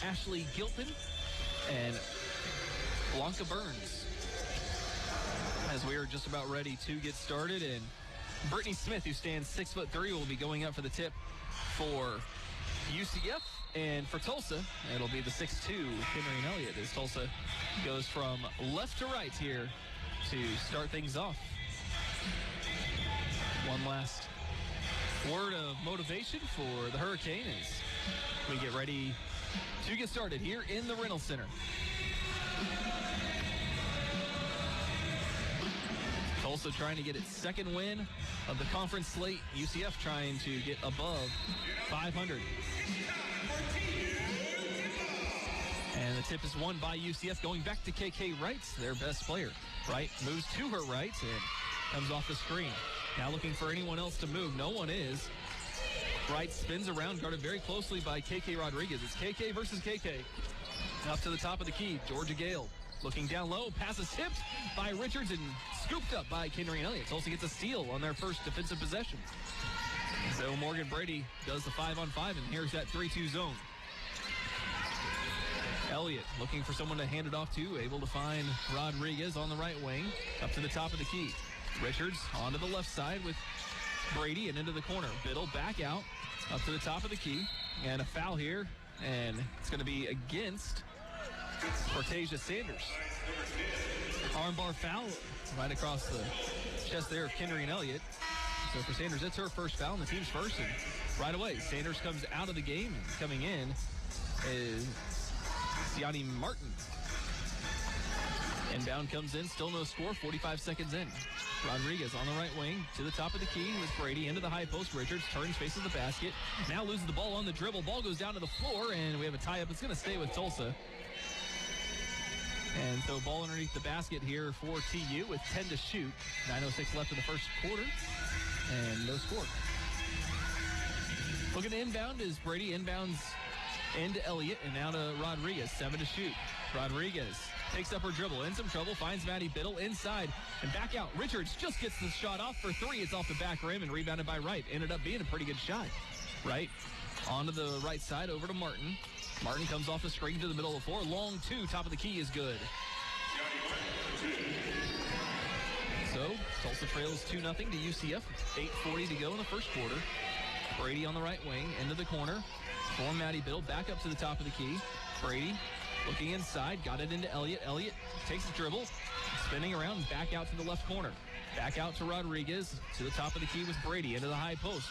Ashley Gilpin, and Blanca Burns. As we are just about ready to get started, and Brittany Smith, who stands 6'3", will be going up for the tip for UCF, and for Tulsa, it'll be the 6'2", Henry and Elliott, as Tulsa goes from left to right here to start things off. One last word of motivation for the Hurricane as we get ready to get started here in the Reynolds Center. Tulsa trying to get its second win of the conference slate. UCF trying to get above 500. And the tip is won by UCF, going back to KK Wright, their best player. Wright moves to her right and comes off the screen. Now looking for anyone else to move. No one is. Wright spins around, guarded very closely by KK Rodriguez. It's KK versus KK. Up to the top of the key, Georgia Gale looking down low. Pass is tipped by Richards and scooped up by Henry and Elliott. Tulsa gets a steal on their first defensive possession. So Morgan Brady does the 5-on-5, and here's that 3-2 zone. Elliott looking for someone to hand it off to, able to find Rodriguez on the right wing, up to the top of the key. Richards onto the left side with Brady and into the corner. Biddle back out, up to the top of the key, and a foul here, and it's going to be against Cortasia Sanders. Armbar foul right across the chest there of Henry and Elliott. So for Sanders, it's her first foul, and the team's first, and right away, Sanders comes out of the game, and coming in is Sianni Martin. Inbound comes in, still no score, 45 seconds in. Rodriguez on the right wing to the top of the key with Brady into the high post. Richards turns, faces the basket. Now loses the ball on the dribble. Ball goes down to the floor, and we have a tie-up. It's going to stay with Tulsa. And so ball underneath the basket here for TU with 10 to shoot. 9:06 left in the first quarter, and no score. Looking to inbound is Brady. Inbounds into Elliott, and now to Rodriguez. 7 to shoot. Rodriguez takes up her dribble, in some trouble, finds Maddie Biddle inside and back out. Richards just gets the shot off for three. It's off the back rim and rebounded by Wright. Ended up being a pretty good shot. Wright onto the right side over to Martin. Martin comes off the screen to the middle of the floor. Long two, top of the key is good. So Tulsa trails 2-0 to UCF. 8:40 to go in the first quarter. Brady on the right wing, into the corner. For Maddie Biddle, back up to the top of the key. Brady looking inside, got it into Elliott. Elliott takes the dribble, spinning around, back out to the left corner. Back out to Rodriguez, to the top of the key with Brady, into the high post.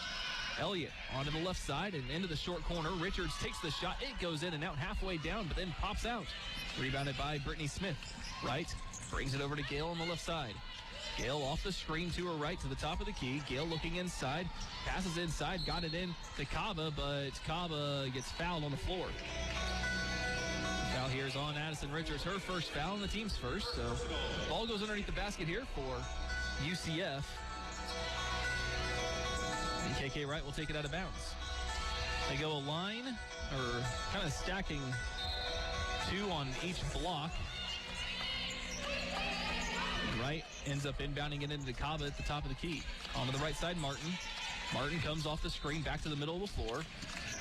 Elliott onto the left side and into the short corner. Richards takes the shot. It goes in and out halfway down, but then pops out. Rebounded by Brittany Smith. Wright brings it over to Gale on the left side. Gale off the screen to her right to the top of the key. Gale looking inside, passes inside, got it in to Kaba, but Kaba gets fouled on the floor. Foul here is on Addison Richards, her first foul and the team's first. So ball goes underneath the basket here for UCF. And KK Wright will take it out of bounds. They go a line, or kind of stacking two on each block. Wright ends up inbounding it into Kaba at the top of the key. Onto the right side, Martin. Martin comes off the screen, back to the middle of the floor.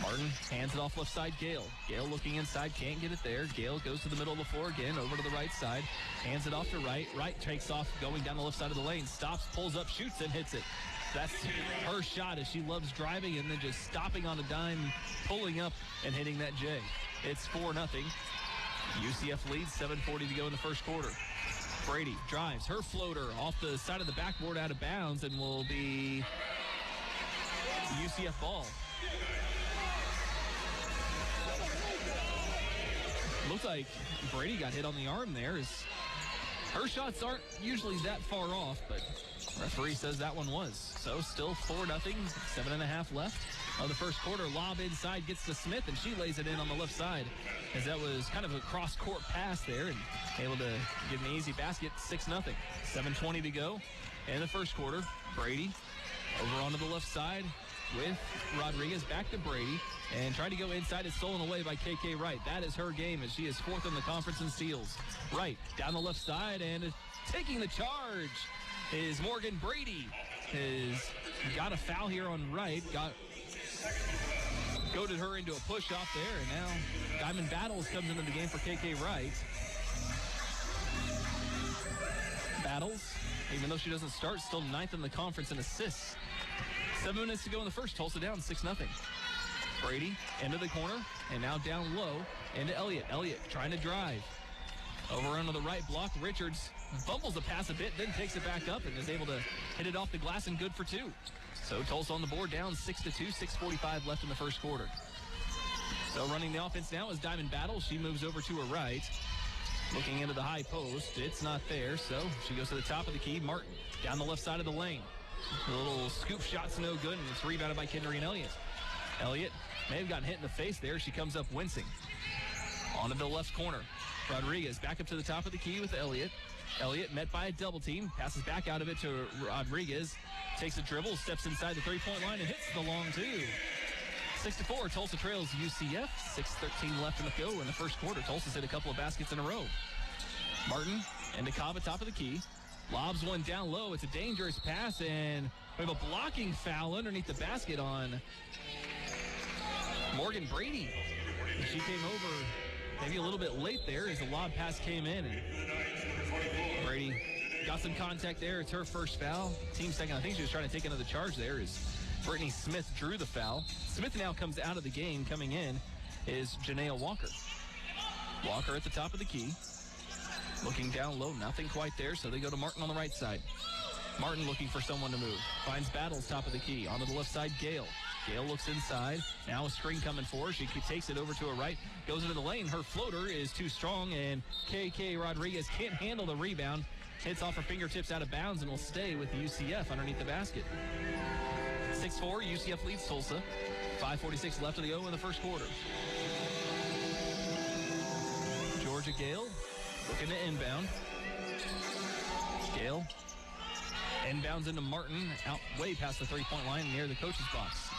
Martin hands it off left side, Gale. Gale looking inside, can't get it there. Gale goes to the middle of the floor again, over to the right side. Hands it off to Wright. Wright takes off, going down the left side of the lane. Stops, pulls up, shoots, and hits it. That's her shot, as she loves driving and then just stopping on a dime, pulling up and hitting that J. It's 4-0. UCF leads, 7:40 to go in the first quarter. Brady drives her floater off the side of the backboard out of bounds and will be UCF ball. Looks like Brady got hit on the arm there. Her shots aren't usually that far off, but referee says that one was. So still 4-0, 7.5 left of the first quarter. Lob inside, gets to Smith, and she lays it in on the left side, as that was kind of a cross-court pass there, and able to get an easy basket. 6-0. 7:20 to go in the first quarter. Brady over onto the left side with Rodriguez, back to Brady, and trying to go inside. It's stolen away by KK Wright. That is her game, as she is fourth in the conference in steals. Wright down the left side, and taking the charge is Morgan Brady. Has got a foul here on Wright. Goaded her into a push-off there, and now Diamond Battles comes into the game for KK Wright. Battles, even though she doesn't start, still 9th in the conference in assists. 7 minutes to go in the first. Tulsa down 6-0. Brady into the corner, and now down low into Elliott. Elliott trying to drive. Over onto the right block. Richards fumbles the pass a bit, then takes it back up and is able to hit it off the glass and good for 2. So Tulsa on the board, down 6-2, 6:45 left in the first quarter. So running the offense now is Diamond Battle. She moves over to her right. Looking into the high post. It's not there, so she goes to the top of the key. Martin down the left side of the lane. A little scoop shot's no good, and it's rebounded by Kendrine Elliott. Elliott may have gotten hit in the face there. She comes up wincing. Onto the left corner. Rodriguez back up to the top of the key with Elliott. Elliott met by a double team. Passes back out of it to Rodriguez. Takes a dribble, steps inside the three-point line, and hits the long 2. 6-4, Tulsa trails UCF. 6:13 left in the go in the first quarter. Tulsa's hit a couple of baskets in a row. Martin into Kava, top of the key. Lobs one down low. It's a dangerous pass, and we have a blocking foul underneath the basket on Morgan Brady. She came over maybe a little bit late there as the lob pass came in, and Brady got some contact there. It's her first foul. Team second. I think she was trying to take another charge there as Brittany Smith drew the foul. Smith now comes out of the game. Coming in is Janaea Walker. Walker at the top of the key. Looking down low, nothing quite there, so they go to Martin on the right side. Martin looking for someone to move. Finds Battles top of the key. Onto the left side, Gale. Gale looks inside. Now a screen coming for her. She takes it over to her right. Goes into the lane. Her floater is too strong, and KK Rodriguez can't handle the rebound. Hits off her fingertips out of bounds and will stay with UCF underneath the basket. 6-4, UCF leads Tulsa. 5:46 left of the O in the first quarter. Georgia Gale looking to inbound. Gale inbounds into Martin, out way past the three-point line near the coach's box.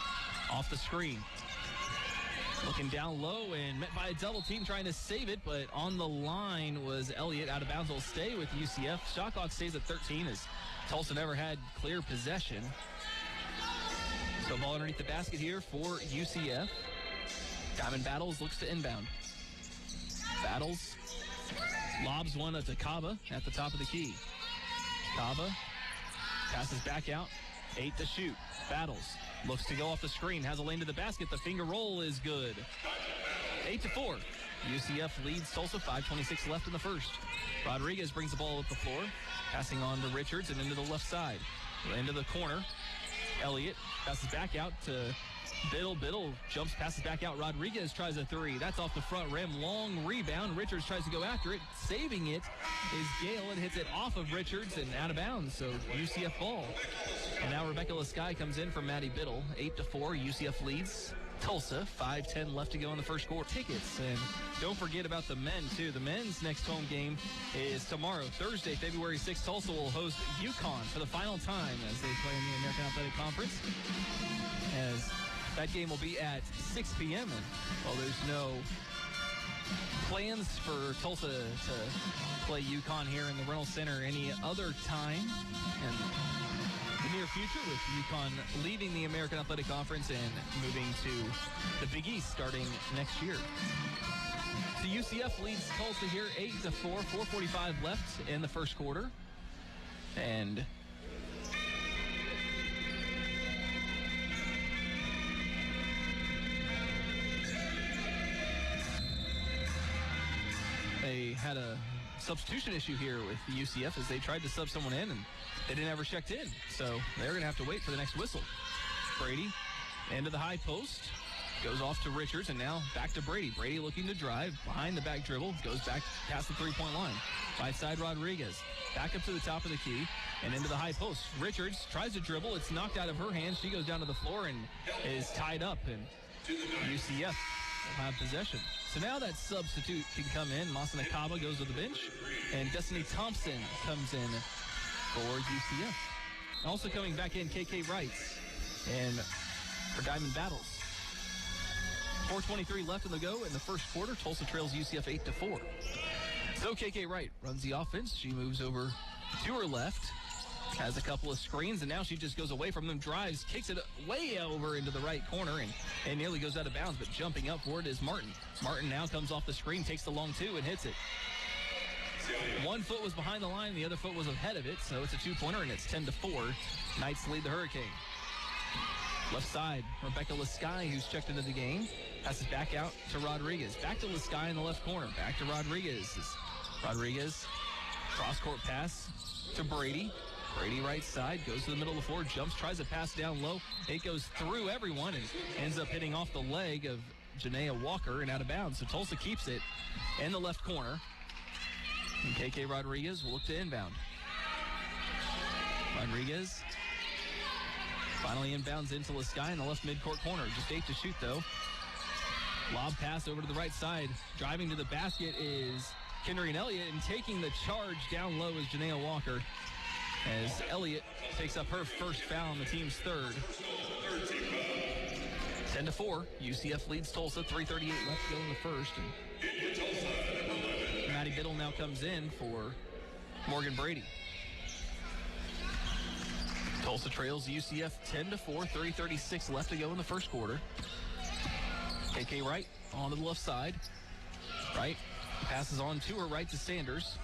Off the screen. Looking down low and met by a double team trying to save it, but on the line was Elliott. Out of bounds will stay with UCF. Shot clock stays at 13 as Tulsa never had clear possession. So ball underneath the basket here for UCF. Diamond Battles looks to inbound. Battles lobs one to Kaba at the top of the key. Kaba passes back out. 8 to shoot. Battles looks to go off the screen. Has a lane to the basket. The finger roll is good. 8-4. UCF leads Tulsa. 5:26 left in the first. Rodriguez brings the ball up the floor. Passing on to Richards and into the left side. Into the corner. Elliott passes back out to Biddle. Biddle jumps, passes back out. Rodriguez tries a 3. That's off the front rim. Long rebound. Richards tries to go after it. Saving it is Gale and hits it off of Richards and out of bounds. So UCF ball. And now Rebecca Lasky comes in for Maddie Biddle. 8-4. UCF leads Tulsa. 5:10 left to go in the first quarter. Tickets. And don't forget about the men, too. The men's next home game is tomorrow, Thursday, February 6th. Tulsa will host UConn for the final time as they play in the American Athletic Conference. As that game will be at 6 p.m. And while there's no plans for Tulsa to play UConn here in the Reynolds Center any other time in the near future, with UConn leaving the American Athletic Conference and moving to the Big East starting next year. So UCF leads Tulsa here 8-4, 4:45 left in the first quarter. And they had a substitution issue here with the UCF as they tried to sub someone in and they didn't ever checked in. So they're going to have to wait for the next whistle. Brady into the high post. Goes off to Richards, and now back to Brady. Brady looking to drive. Behind the back dribble. Goes back past the three-point line. Right side, Rodriguez. Back up to the top of the key and into the high post. Richards tries to dribble. It's knocked out of her hands. She goes down to the floor and is tied up. And UCF will have possession. So now that substitute can come in. Masana Kaba goes to the bench. And Destiny Thompson comes in for UCF. Also coming back in, KK Wright. And for Diamond Battles. 4:23 left in the go in the first quarter. Tulsa trails UCF 8-4. So KK Wright runs the offense. She moves over to her left. has a couple of screens, and now she just goes away from them, drives, kicks it way over into the right corner, and nearly goes out of bounds, but jumping up for it is Martin. Martin now comes off the screen, takes the long two, and hits it. One foot was behind the line, the other foot was ahead of it, so it's a two-pointer, and it's 10-4. Knights lead the Hurricane. Left side, Rebecca Lasky, who's checked into the game, passes back out to Rodriguez. Back to Lasky in the left corner. Back to Rodriguez. Rodriguez, cross-court pass to Brady. Brady right side, goes to the middle of the floor, jumps, tries to pass down low. It goes through everyone and ends up hitting off the leg of Janaea Walker and out of bounds. So Tulsa keeps it in the left corner. And KK Rodriguez will look to inbound. Rodriguez finally inbounds into Lasky in the left midcourt corner. Just 8 to shoot, though. Lob pass over to the right side. Driving to the basket is Kendrine Elliott, and taking the charge down low is Janaea Walker, as Elliott picks up her first foul on the team's third. 10-4. UCF leads Tulsa. 3:38 left to go in the first. And Maddie Biddle now comes in for Morgan Brady. Tulsa trails UCF 10-4. 3:36 left to go in the first quarter. KK Wright on the left side. Wright passes on to her right to Sanders.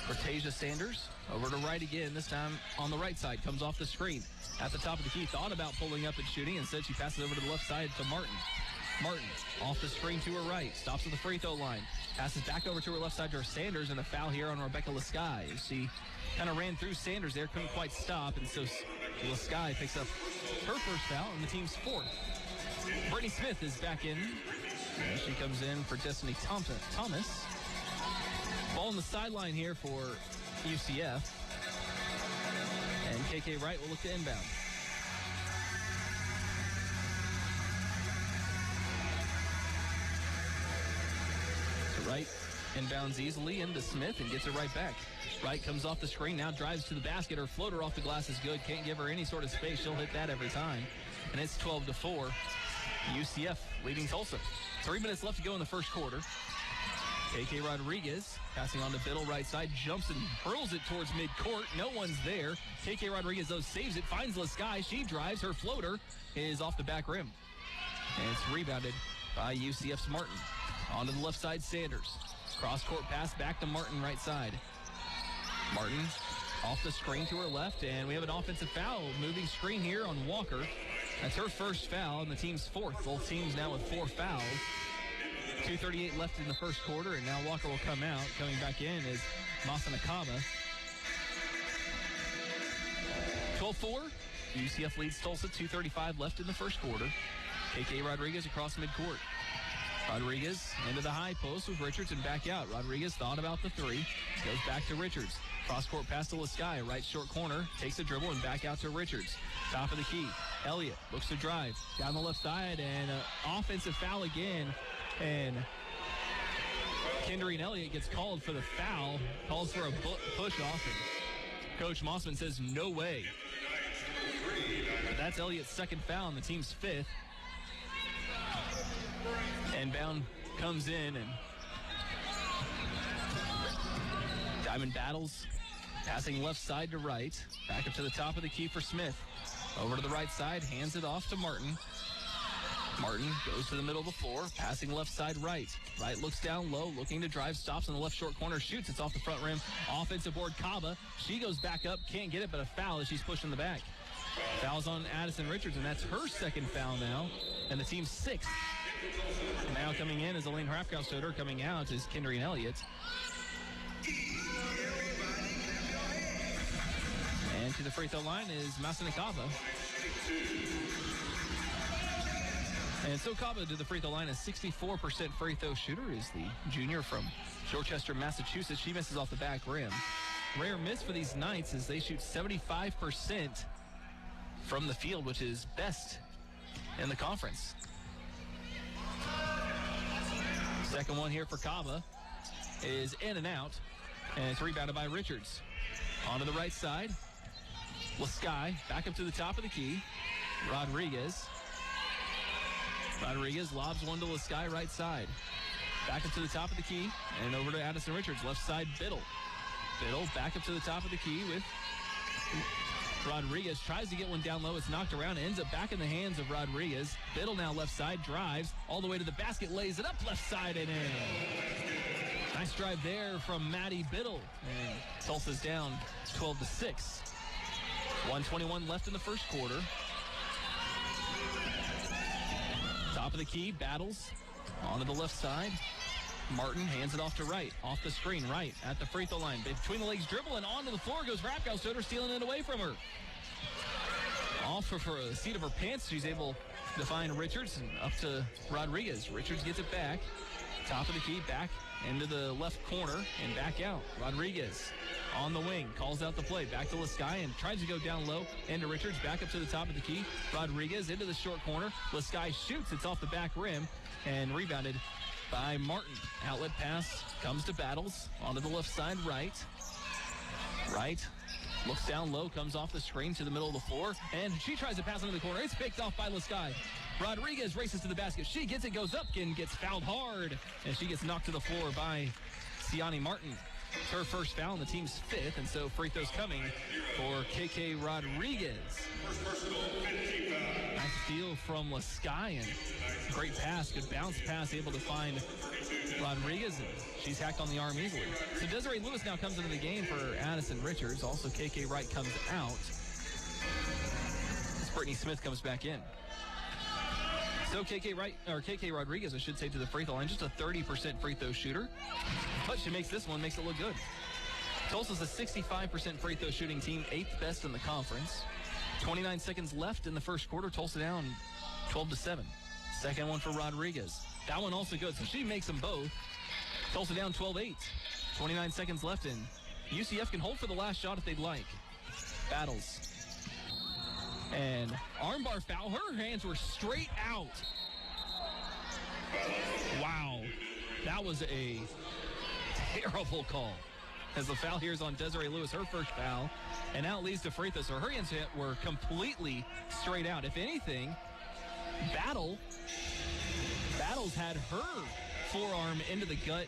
Cortasia Sanders over to right again, this time on the right side. Comes off the screen. At the top of the key, thought about pulling up and shooting. Instead, she passes over to the left side to Martin. Martin off the screen to her right. Stops at the free throw line. Passes back over to her left side to her Sanders, and a foul here on Rebecca Lasky. She kind of ran through Sanders there, couldn't quite stop, and so Lasky picks up her first foul and the team's fourth. Brittany Smith is back in. And she comes in for Destiny Thomas. Ball on the sideline here for UCF. And KK Wright will look to inbound. So Wright inbounds easily into Smith and gets it right back. Wright comes off the screen, now drives to the basket. Her floater off the glass is good. Can't give her any sort of space. She'll hit that every time. And it's 12-4. UCF leading Tulsa. 3 minutes left to go in the first quarter. KK Rodriguez passing on to Biddle right side, jumps and hurls it towards midcourt. No one's there. KK Rodriguez, though, saves it, finds Lasky. She drives. Her floater is off the back rim. And it's rebounded by UCF's Martin. Onto the left side, Sanders. Cross-court pass back to Martin right side. Martin off the screen to her left, and we have an offensive foul. Moving screen here on Walker. That's her first foul, and the team's fourth. Both teams now with 4 fouls. 2:38 left in the first quarter, and now Walker will come out. Coming back in is Masanakaba. 12-4. UCF leads Tulsa. 2:35 left in the first quarter. KK Rodriguez across midcourt. Rodriguez into the high post with Richards and back out. Rodriguez thought about the three. Goes back to Richards. Cross-court pass to Lasky. Right short corner. Takes a dribble and back out to Richards. Top of the key. Elliott looks to drive. Down the left side, and an offensive foul again. And Kendrine Elliott gets called for the foul. Calls for a push-off. And Coach Mossman says, no way. But that's Elliott's second foul and the team's fifth. And Bound comes in, and Diamond battles, passing left side to right. Back up to the top of the key for Smith. Over to the right side, hands it off to Martin. Martin goes to the middle of the floor, passing left side right. Right looks down low, looking to drive, stops in the left short corner, shoots. It's off the front rim. Offensive board, Kaba. She goes back up, can't get it, but a foul as she's pushed in the back. Foul's on Addison Richards, and that's her second foul now, and the team's sixth. Now coming in is Elaine Hrafkowstoder. Coming out is Kendrine Elliott. And to the free throw line is Masanakaba. And so Kaba to the free throw line, a 64% free throw shooter, is the junior from Dorchester, Massachusetts. She misses off the back rim. Rare miss for these Knights as they shoot 75% from the field, which is best in the conference. Second one here for Kaba is in and out, and it's rebounded by Richards. Onto the right side. Lasky back up to the top of the key. Rodriguez lobs one to Lasky right side. Back up to the top of the key and over to Addison Richards. Left side, Biddle back up to the top of the key with Rodriguez tries to get one down low. It's knocked around. Ends up back in the hands of Rodriguez. Biddle now left side, drives all the way to the basket, lays it up left side and in. Nice drive there from Maddie Biddle. And Tulsa's down 12-6. 1:21 left in the first quarter. Top of the key, Battles onto the left side. Martin hands it off to Wright. Off the screen, Wright at the free throw line. Between the legs dribble and onto the floor goes Rapkowstoter, stealing it away from her. Off for a seat of her pants. She's able to find Richards and up to Rodriguez. Richards gets it back. Top of the key, back into the left corner and back out. Rodriguez on the wing, calls out the play. Back to Lasky and tries to go down low. Into Richards, back up to the top of the key. Rodriguez into the short corner. Lasky shoots. It's off the back rim and rebounded by Martin. Outlet pass comes to Battles. Onto the left side, Wright. Wright looks down low, comes off the screen to the middle of the floor, and she tries to pass into the corner. It's picked off by Lasky. Rodriguez races to the basket. She gets it, goes up, and gets fouled hard, and she gets knocked to the floor by Sianni Martin. It's her first foul and the team's fifth, and so free throws coming for KK Rodriguez. Nice steal from Lasky, and great pass, good bounce pass, able to find Rodriguez, and she's hacked on the arm easily. So Desiree Lewis now comes into the game for Addison Richards. Also, KK Wright comes out. As Brittany Smith comes back in. So KK Rodriguez, I should say, to the free throw line, just a 30% free throw shooter. But she makes this one, makes it look good. Tulsa's a 65% free throw shooting team, 8th best in the conference. 29 seconds left in the first quarter. Tulsa down 12-7. Second one for Rodriguez. That one also good, so she makes them both. Tulsa down 12-8. 29 seconds left in. UCF can hold for the last shot if they'd like. Battles. And armbar foul. Her hands were straight out. Wow. That was a terrible call. As the foul here is on Desiree Lewis, her first foul. And now it leads to free throw. So her hands were completely straight out. If anything, Battles had her forearm into the gut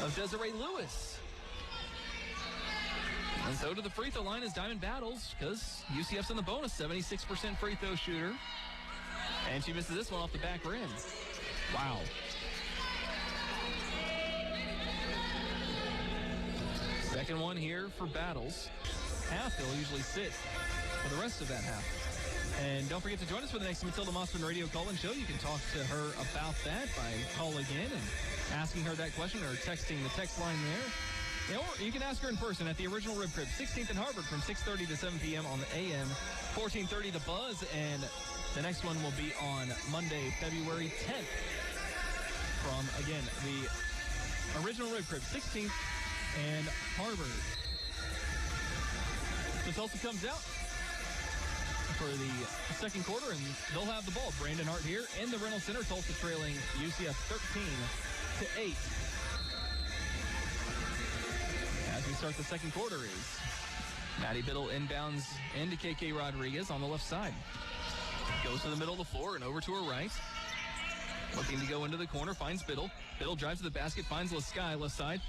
of Desiree Lewis. And so to the free throw line is Diamond Battles, because UCF's in the bonus, 76% free throw shooter. And she misses this one off the back rim. Wow. Second one here for Battles. Half, they'll usually sit for the rest of that half. And don't forget to join us for the next Matilda Mossman Radio call-in show. You can talk to her about that by calling in and asking her that question or texting the text line there. Or you can ask her in person at the Original Rib Crib, 16th and Harvard from 6:30 to 7 p.m. on the AM, 1430 The Buzz, and the next one will be on Monday, February 10th from, again, the Original Rib Crib, 16th and Harvard. So Tulsa comes out for the second quarter, and they'll have the ball. Brandon Hart here in the Reynolds Center. Tulsa trailing UCF 13-8. As we start the second quarter is Maddie Biddle inbounds into KK Rodriguez on the left side. Goes to the middle of the floor and over to her right. Looking to go into the corner, finds Biddle. Biddle drives to the basket, finds Lasky left side.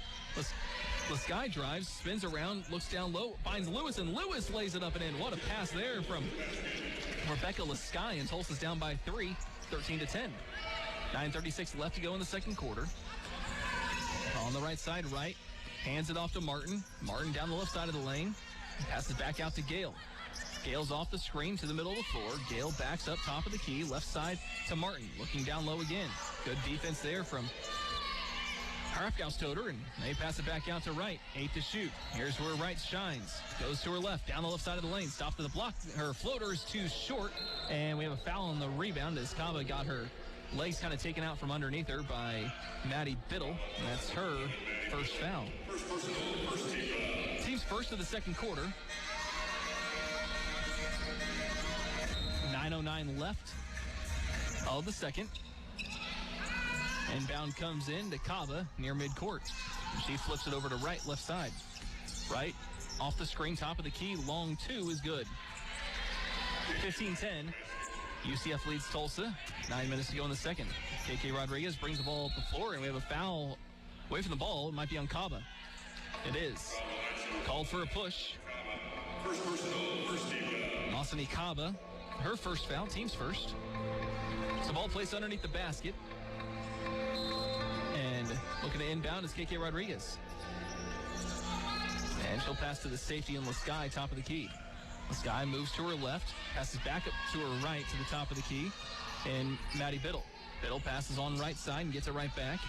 Lasky drives, spins around, looks down low, finds Lewis, and Lewis lays it up and in. What a pass there from Rebecca Lasky, and Tulsa's down by 3, 13-10. 9:36 left to go in the second quarter. On the right side, Wright hands it off to Martin. Martin down the left side of the lane. Passes back out to Gale. Gale's off the screen to the middle of the floor. Gale backs up top of the key, left side to Martin. Looking down low again. Good defense there from Rapkowstoter, and they pass it back out to Wright. 8 to shoot. Here's where Wright shines. Goes to her left, down the left side of the lane. Stopped to the block. Her floater is too short, and we have a foul on the rebound as Kava got her legs kind of taken out from underneath her by Maddie Biddle. And that's her first foul. Team's first of the second quarter. 9:09 left of the second. Inbound comes in to Kava near midcourt. She flips it over to Wright, left side. Wright off the screen, top of the key. Long two is good. 15-10. UCF leads Tulsa. 9 minutes to go in the second. KK Rodriguez brings the ball up the floor, and we have a foul away from the ball. It might be on Kava. It is. Called for a push. Austin Ikaba, her first foul, team's first. So ball placed underneath the basket. And looking to inbound is KK Rodriguez. And she'll pass to the safety in Lasky, top of the key. Lasky moves to her left, passes back up to her right to the top of the key. And Maddie Biddle. Biddle passes on right side and gets it right back.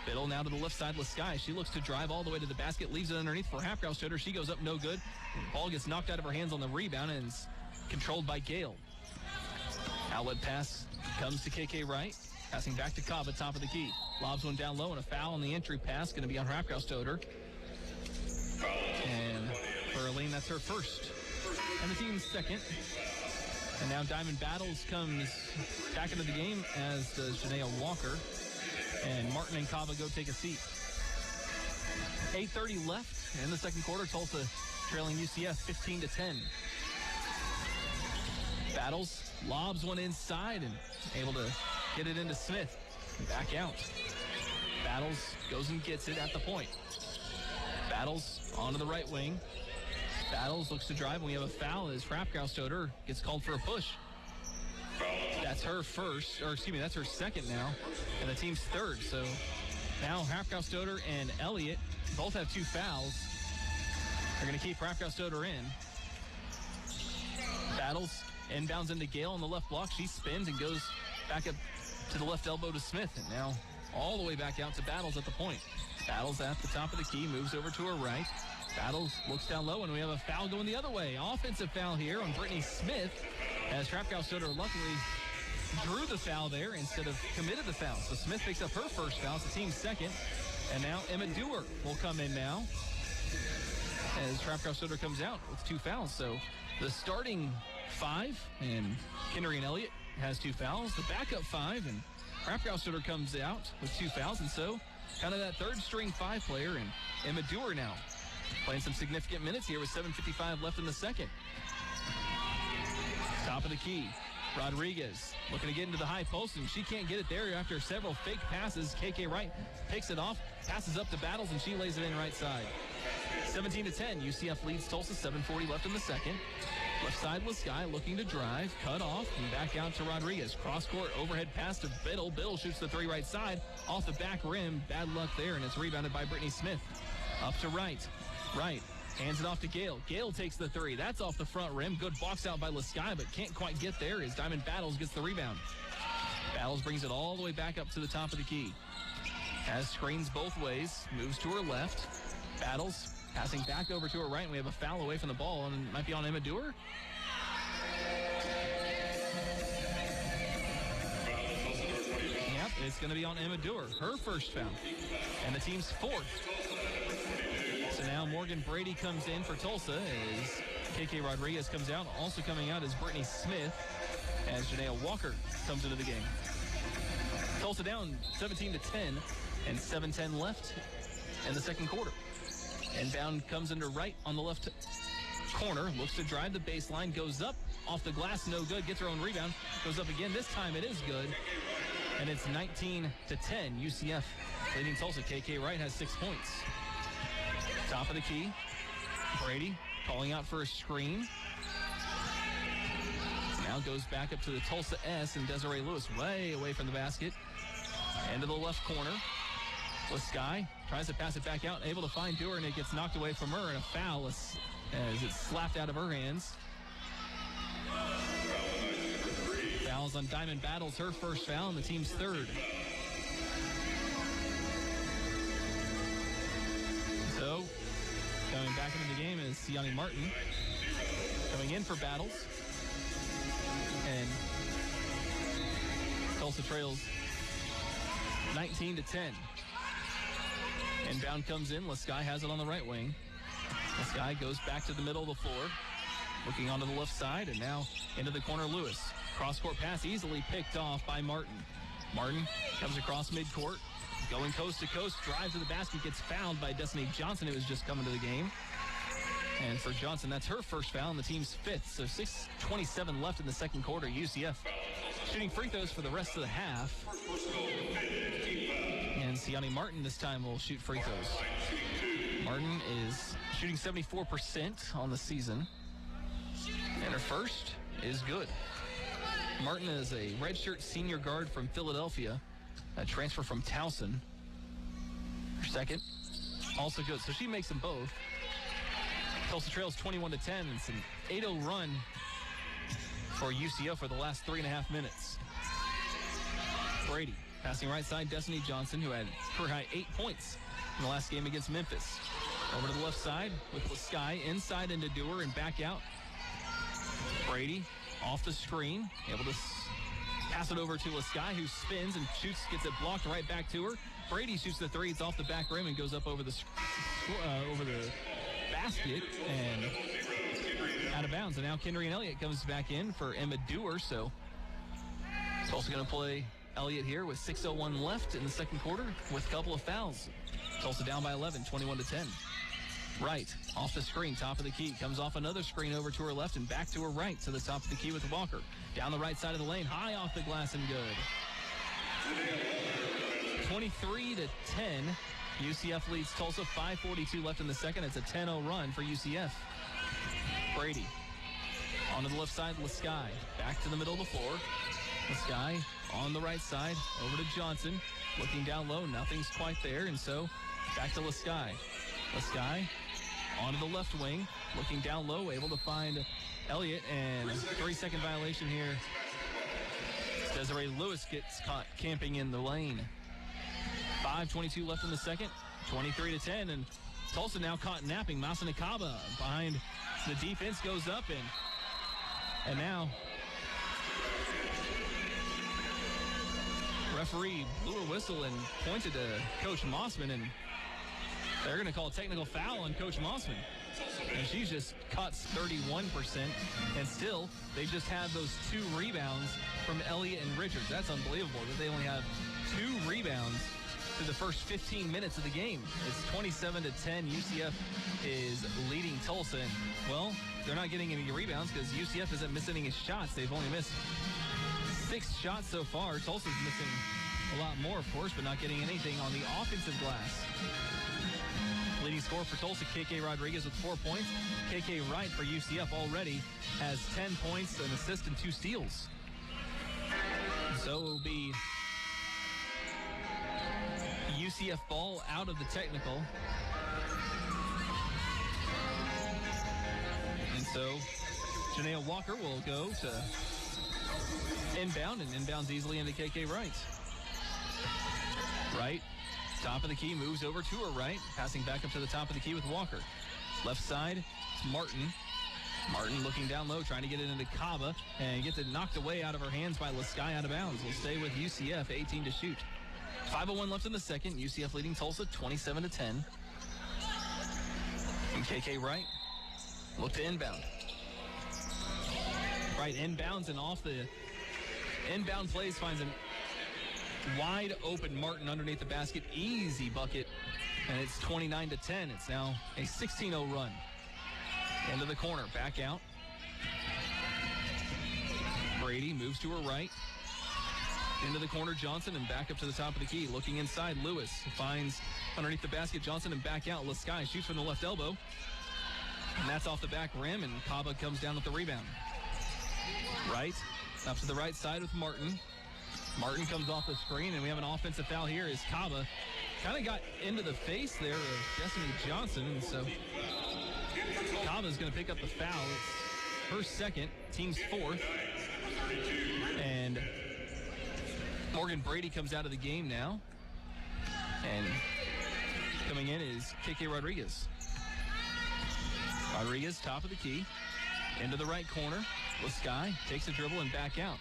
Biddle now to the left side, Lasky. She looks to drive all the way to the basket, leaves it underneath for Hapgraustoder. She goes up no good. Ball gets knocked out of her hands on the rebound and is controlled by Gale. Outlet pass comes to KK Wright. Passing back to Cobb at top of the key. Lobs one down low and a foul on the entry pass. Going to be on Hapgraustoder. And for Aline, that's her first. And the team's second. And now Diamond Battles comes back into the game, as does Janaea Walker. And Martin and Kava go take a seat. 8:30 left in the second quarter. Tulsa trailing UCF 15-10. Battles lobs one inside and able to get it into Smith. Back out. Battles goes and gets it at the point. Battles onto the right wing. Battles looks to drive, and we have a foul as Hapgraustoder gets called for a push. That's her first, or excuse me, that's her second now, and the team's third. So now Hapgraustoder and Elliott both have 2 fouls. They're going to keep Hapgraustoder in. Battles inbounds into Gale on the left block. She spins and goes back up to the left elbow to Smith, and now all the way back out to Battles at the point. Battles at the top of the key, moves over to her right. Battles looks down low, and we have a foul going the other way. Offensive foul here on Brittany Smith, as Hapgraustoder luckily drew the foul there instead of committed the foul. So Smith picks up her first foul. It's the team's second. And now Emma Dewar will come in now as Hapgraustoder comes out with 2 fouls. So the starting 5, and Kinnery and Elliott has 2 fouls. The backup 5, and Hapgraustoder comes out with 2 fouls. And so kind of that third string 5 player, and Emma Dewar now playing some significant minutes here with 7:55 left in the second. Top of the key. Rodriguez looking to get into the high post, and she can't get it there after several fake passes. KK Wright picks it off, passes up to Battles, and she lays it in right side. 17-10. UCF leads Tulsa, 7:40 left in the second. Left side was Sky looking to drive, cut off, and back out to Rodriguez. Cross court overhead pass to Biddle. Biddle shoots the 3 right side off the back rim. Bad luck there, and it's rebounded by Brittany Smith. Up to Wright. Wright hands it off to Gale. Gale takes the 3. That's off the front rim. Good box out by Lasky, but can't quite get there as Diamond Battles gets the rebound. Battles brings it all the way back up to the top of the key. Has screens both ways. Moves to her left. Battles passing back over to her right, and we have a foul away from the ball, and it might be on Emma Dewar. Yep, it's going to be on Emma Dewar. Her first foul, and the team's 4th. So now Morgan Brady comes in for Tulsa as KK Rodriguez comes out. Also coming out is Brittany Smith as Janaea Walker comes into the game. Tulsa down 17-10 and 7:10 left in the second quarter. Inbound comes into Wright on the left corner. Looks to drive the baseline. Goes up off the glass. No good. Gets her own rebound. Goes up again. This time it is good. And it's 19-10. UCF leading Tulsa. KK Wright has 6 points. Top of the key. Brady calling out for a screen. Now goes back up to the Tulsa S, and Desiree Lewis way away from the basket. Into the left corner. Lasky tries to pass it back out, able to find Dewar, and it gets knocked away from her, and a foul as it's slapped out of her hands. Fouls on Diamond Battles, her first foul, and the team's 3rd. So, coming back into the game is Sianni Martin. Coming in for Battles. And Tulsa trails 19-10. Inbound comes in. Lasky has it on the right wing. Lasky goes back to the middle of the floor. Looking onto the left side, and now into the corner, Lewis. Cross-court pass easily picked off by Martin. Martin comes across midcourt. Going coast to coast, drives to the basket, gets fouled by Destiny Johnson, who was just coming to the game. And for Johnson, that's her first foul, and the team's 5th. So 6:27 left in the second quarter. UCF shooting free throws for the rest of the half. And Sianni Martin this time will shoot free throws. Martin is shooting 74% on the season. And her first is good. Martin is a redshirt senior guard from Philadelphia, a transfer from Tulsa. Her second, also good. So she makes them both. Tulsa trails 21-10. It's an 8-0 run for UCF for the last 3.5 minutes. Brady passing right side, Destiny Johnson, who had career high 8 points in the last game against Memphis. Over to the left side with Lasky, inside into Dewar and back out. Brady off the screen, able to pass it over to Lasky, who spins and shoots, gets it blocked right back to her. Brady shoots the three. It's off the back rim and goes up over the basket and out of bounds. And now Kendrian Elliott comes back in for Emma Dewar. So it's also going to play Elliott here with 6:01 left in the second quarter with a couple of fouls. Tulsa down by 11, 21-10. Right, off the screen, top of the key. Comes off another screen over to her left and back to her right to the top of the key with Walker. Down the right side of the lane, high off the glass and good. 23-10. UCF leads Tulsa, 5:42 left in the second. It's a 10-0 run for UCF. Brady onto the left side, Lasky. Back to the middle of the floor. Lasky on the right side, over to Johnson. Looking down low, nothing's quite there, and so back to Lasky. Lasky onto the left wing, looking down low, able to find Elliott, and a 3-second violation here. Desiree Lewis gets caught camping in the lane. 5:22 left in the second, 23-10, and Tulsa now caught napping. Masa Nakaba behind the defense goes up, and now referee blew a whistle and pointed to Coach Mossman, and they're going to call a technical foul on Coach Mossman. And she's just caught 31%, and still they just have those 2 rebounds from Elliott and Richards. That's unbelievable that they only have 2 rebounds through the first 15 minutes of the game. It's 27-10. UCF is leading Tulsa, and well, they're not getting any rebounds because UCF isn't missing any shots. They've only missed 6 shots so far. Tulsa's missing a lot more, of course, but not getting anything on the offensive glass. Leading scorer for Tulsa, KK Rodriguez with 4 points. KK Wright for UCF already has 10 points, an assist, and 2 steals. So it will be UCF ball out of the technical. And so Janaea Walker will go to inbound, and inbounds easily into KK Wright. Wright, top of the key, moves over to her right, passing back up to the top of the key with Walker. Left side, it's Martin. Martin looking down low, trying to get it into Kaba, and gets it knocked away out of her hands by Lasky out of bounds. We'll stay with UCF, 18 to shoot. 5:01 left in the second. UCF leading Tulsa, 27-10. And KK Wright look to inbound. Wright inbounds, and off the inbound plays finds a wide open Martin underneath the basket. Easy bucket, and it's 29-10. It's now a 16-0 run. Into the corner, back out. Brady moves to her right. Into the corner, Johnson, and back up to the top of the key. Looking inside, Lewis finds underneath the basket, Johnson, and back out. Lasky shoots from the left elbow. And that's off the back rim, and Kaba comes down with the rebound. Right, up to the right side with Martin. Martin comes off the screen, and we have an offensive foul here as Kaba kind of got into the face there of Destiny Johnson, and so Kaba's going to pick up the foul. It's her second, team's fourth. And Morgan Brady comes out of the game now. And coming in is KK Rodriguez. Rodriguez, top of the key. Into the right corner. Lasky takes a dribble and back out.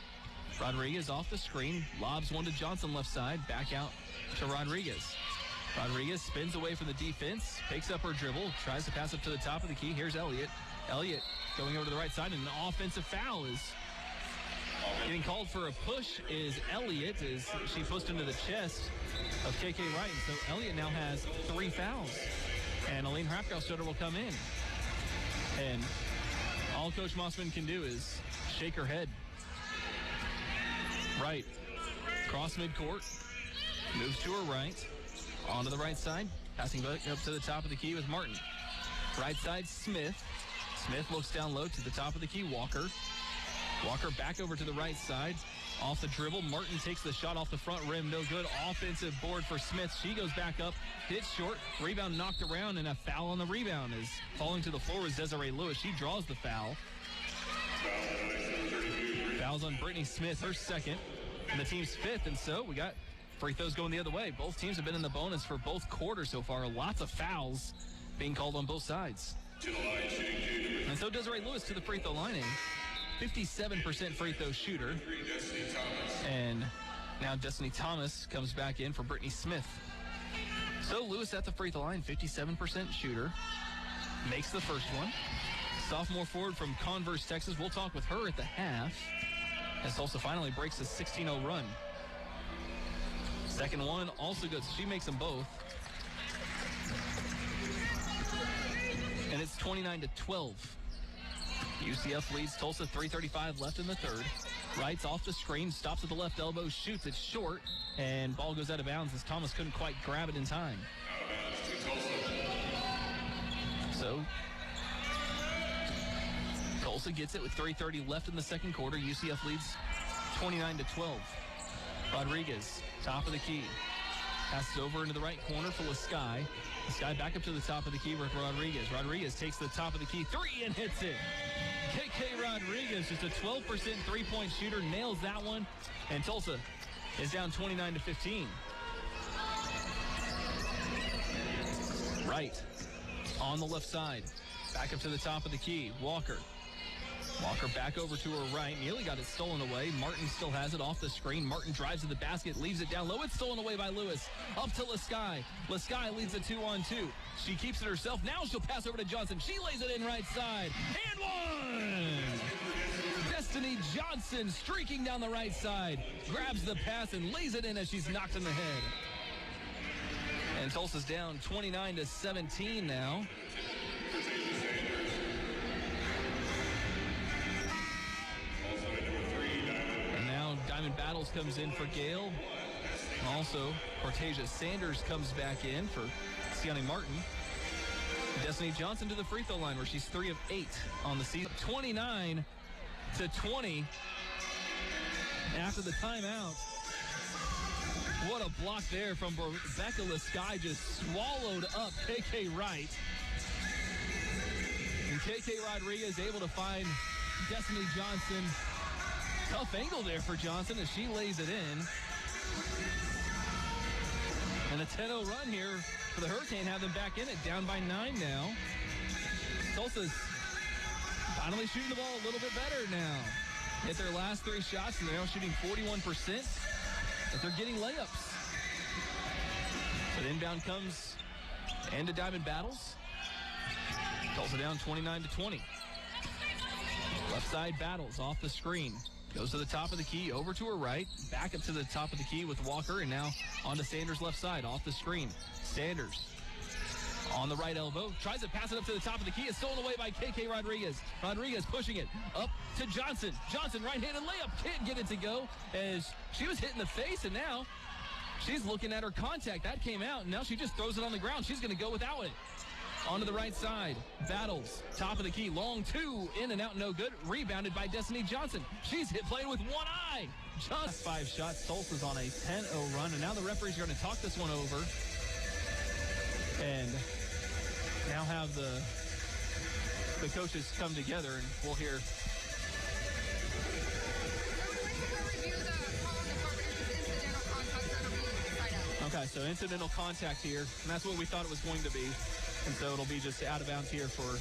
Rodriguez off the screen. Lobs one to Johnson left side. Back out to Rodriguez. Rodriguez spins away from the defense. Takes up her dribble. Tries to pass up to the top of the key. Here's Elliott. Elliott going over to the right side, and an offensive foul is getting called for a push is Elliott as she pushed into the chest of KK Wright. And so Elliott now has 3 fouls. And Aline Hrapkowstutter will come in. And all Coach Mossman can do is shake her head. Right. Cross midcourt. Moves to her right. Onto the right side. Passing back up to the top of the key with Martin. Right side, Smith. Smith looks down low to the top of the key. Walker back over to the right side. Off the dribble, Martin takes the shot off the front rim. No good. Offensive board for Smith. She goes back up, hits short. Rebound knocked around, and a foul on the rebound. Is falling to the floor was Desiree Lewis. She draws the foul. Fouls on Brittany Smith, her second, and the team's fifth. And so we got free throws going the other way. Both teams have been in the bonus for both quarters so far. Lots of fouls being called on both sides. And so Desiree Lewis to the free throw line, a 57% free throw shooter. And now Destiny Thomas comes back in for Brittany Smith. So Lewis at the free throw line, 57% shooter. Makes the first one. Sophomore forward from Converse, Texas. We'll talk with her at the half as Tulsa finally breaks a 16-0 run. Second one also goes. She makes them both. And it's 29-12. UCF leads Tulsa, 3:35 left in the third. Wrights off the screen, stops at the left elbow, shoots it short, and ball goes out of bounds as Thomas couldn't quite grab it in time. So Tulsa gets it with 3:30 left in the second quarter. UCF leads 29-12. Rodriguez, top of the key. Passes over into the right corner for Lasky. Lasky back up to the top of the key with Rodriguez. Rodriguez takes the top of the key three and hits it. KK Rodriguez, just a 12% three-point shooter, nails that one. And Tulsa is down 29-15. Right on the left side. Back up to the top of the key. Walker back over to her right. Nearly got it stolen away. Martin still has it off the screen. Martin drives to the basket, leaves it down low. It's stolen away by Lewis. Up to Lasky. Lasky leads a 2-on-2. She keeps it herself. Now she'll pass over to Johnson. She lays it in right side. And one! Destiny Johnson streaking down the right side. Grabs the pass and lays it in as she's knocked in the head. And Tulsa's down 29-17 now. Diamond Battles comes in for Gale. Also, Cortasia Sanders comes back in for Sianni Martin. Destiny Johnson to the free throw line where she's 3 of 8 on the season. 29-20 after the timeout. What a block there from Rebecca Lasky, just swallowed up KK Wright. And KK Rodriguez able to find Destiny Johnson. Tough angle there for Johnson as she lays it in. And a 10-0 run here for the Hurricane. Have them back in it, down by 9 now. Tulsa's finally shooting the ball a little bit better now. Hit their last 3 shots, and they're now shooting 41%. But they're getting layups. But inbound comes into Diamond Battles. Tulsa down 29-20. Left side Battles off the screen. Goes to the top of the key, over to her right, back up to the top of the key with Walker, and now on to Sanders' left side, off the screen. Sanders on the right elbow, tries to pass it up to the top of the key. It's stolen away by KK Rodriguez. Rodriguez pushing it up to Johnson. Johnson, right-handed layup, can't get it to go as she was hit in the face, and now she's looking at her contact. That came out, and now she just throws it on the ground. She's going to go without it. Onto the right side. Battles. Top of the key. Long 2. In and out. No good. Rebounded by Destiny Johnson. She's hit playing with one eye. Just 5 shots. Tulsa's on a 10-0 run. And now the referees are going to talk this one over. And now have the coaches come together. And we'll hear. Okay, so incidental contact here. And that's what we thought it was going to be. And so it'll be just out of bounds here for